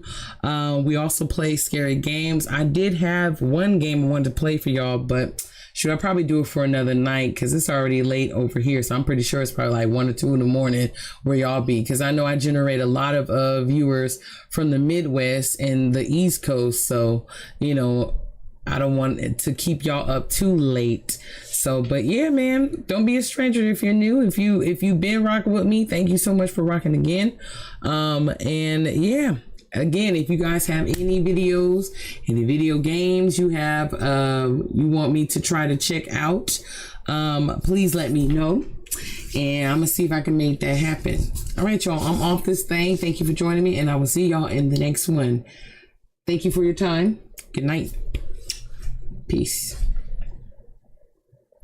We also play scary games. I did have one game I wanted to play for y'all, but should I probably do it for another night, because it's already late over here. So I'm pretty sure it's probably like 1 or 2 in the morning where y'all be, because I know I generate a lot of viewers from the Midwest and the East Coast. So, you know, I don't want it to keep y'all up too late. So, but yeah, man, don't be a stranger if you're new. If you've been rocking with me, thank you so much for rocking again. And yeah. Again, if you guys have any videos, any video games you have, you want me to try to check out, please let me know. And I'm gonna see if I can make that happen. All right, y'all, I'm off this thing. Thank you for joining me, and I will see y'all in the next one. Thank you for your time. Good night. Peace.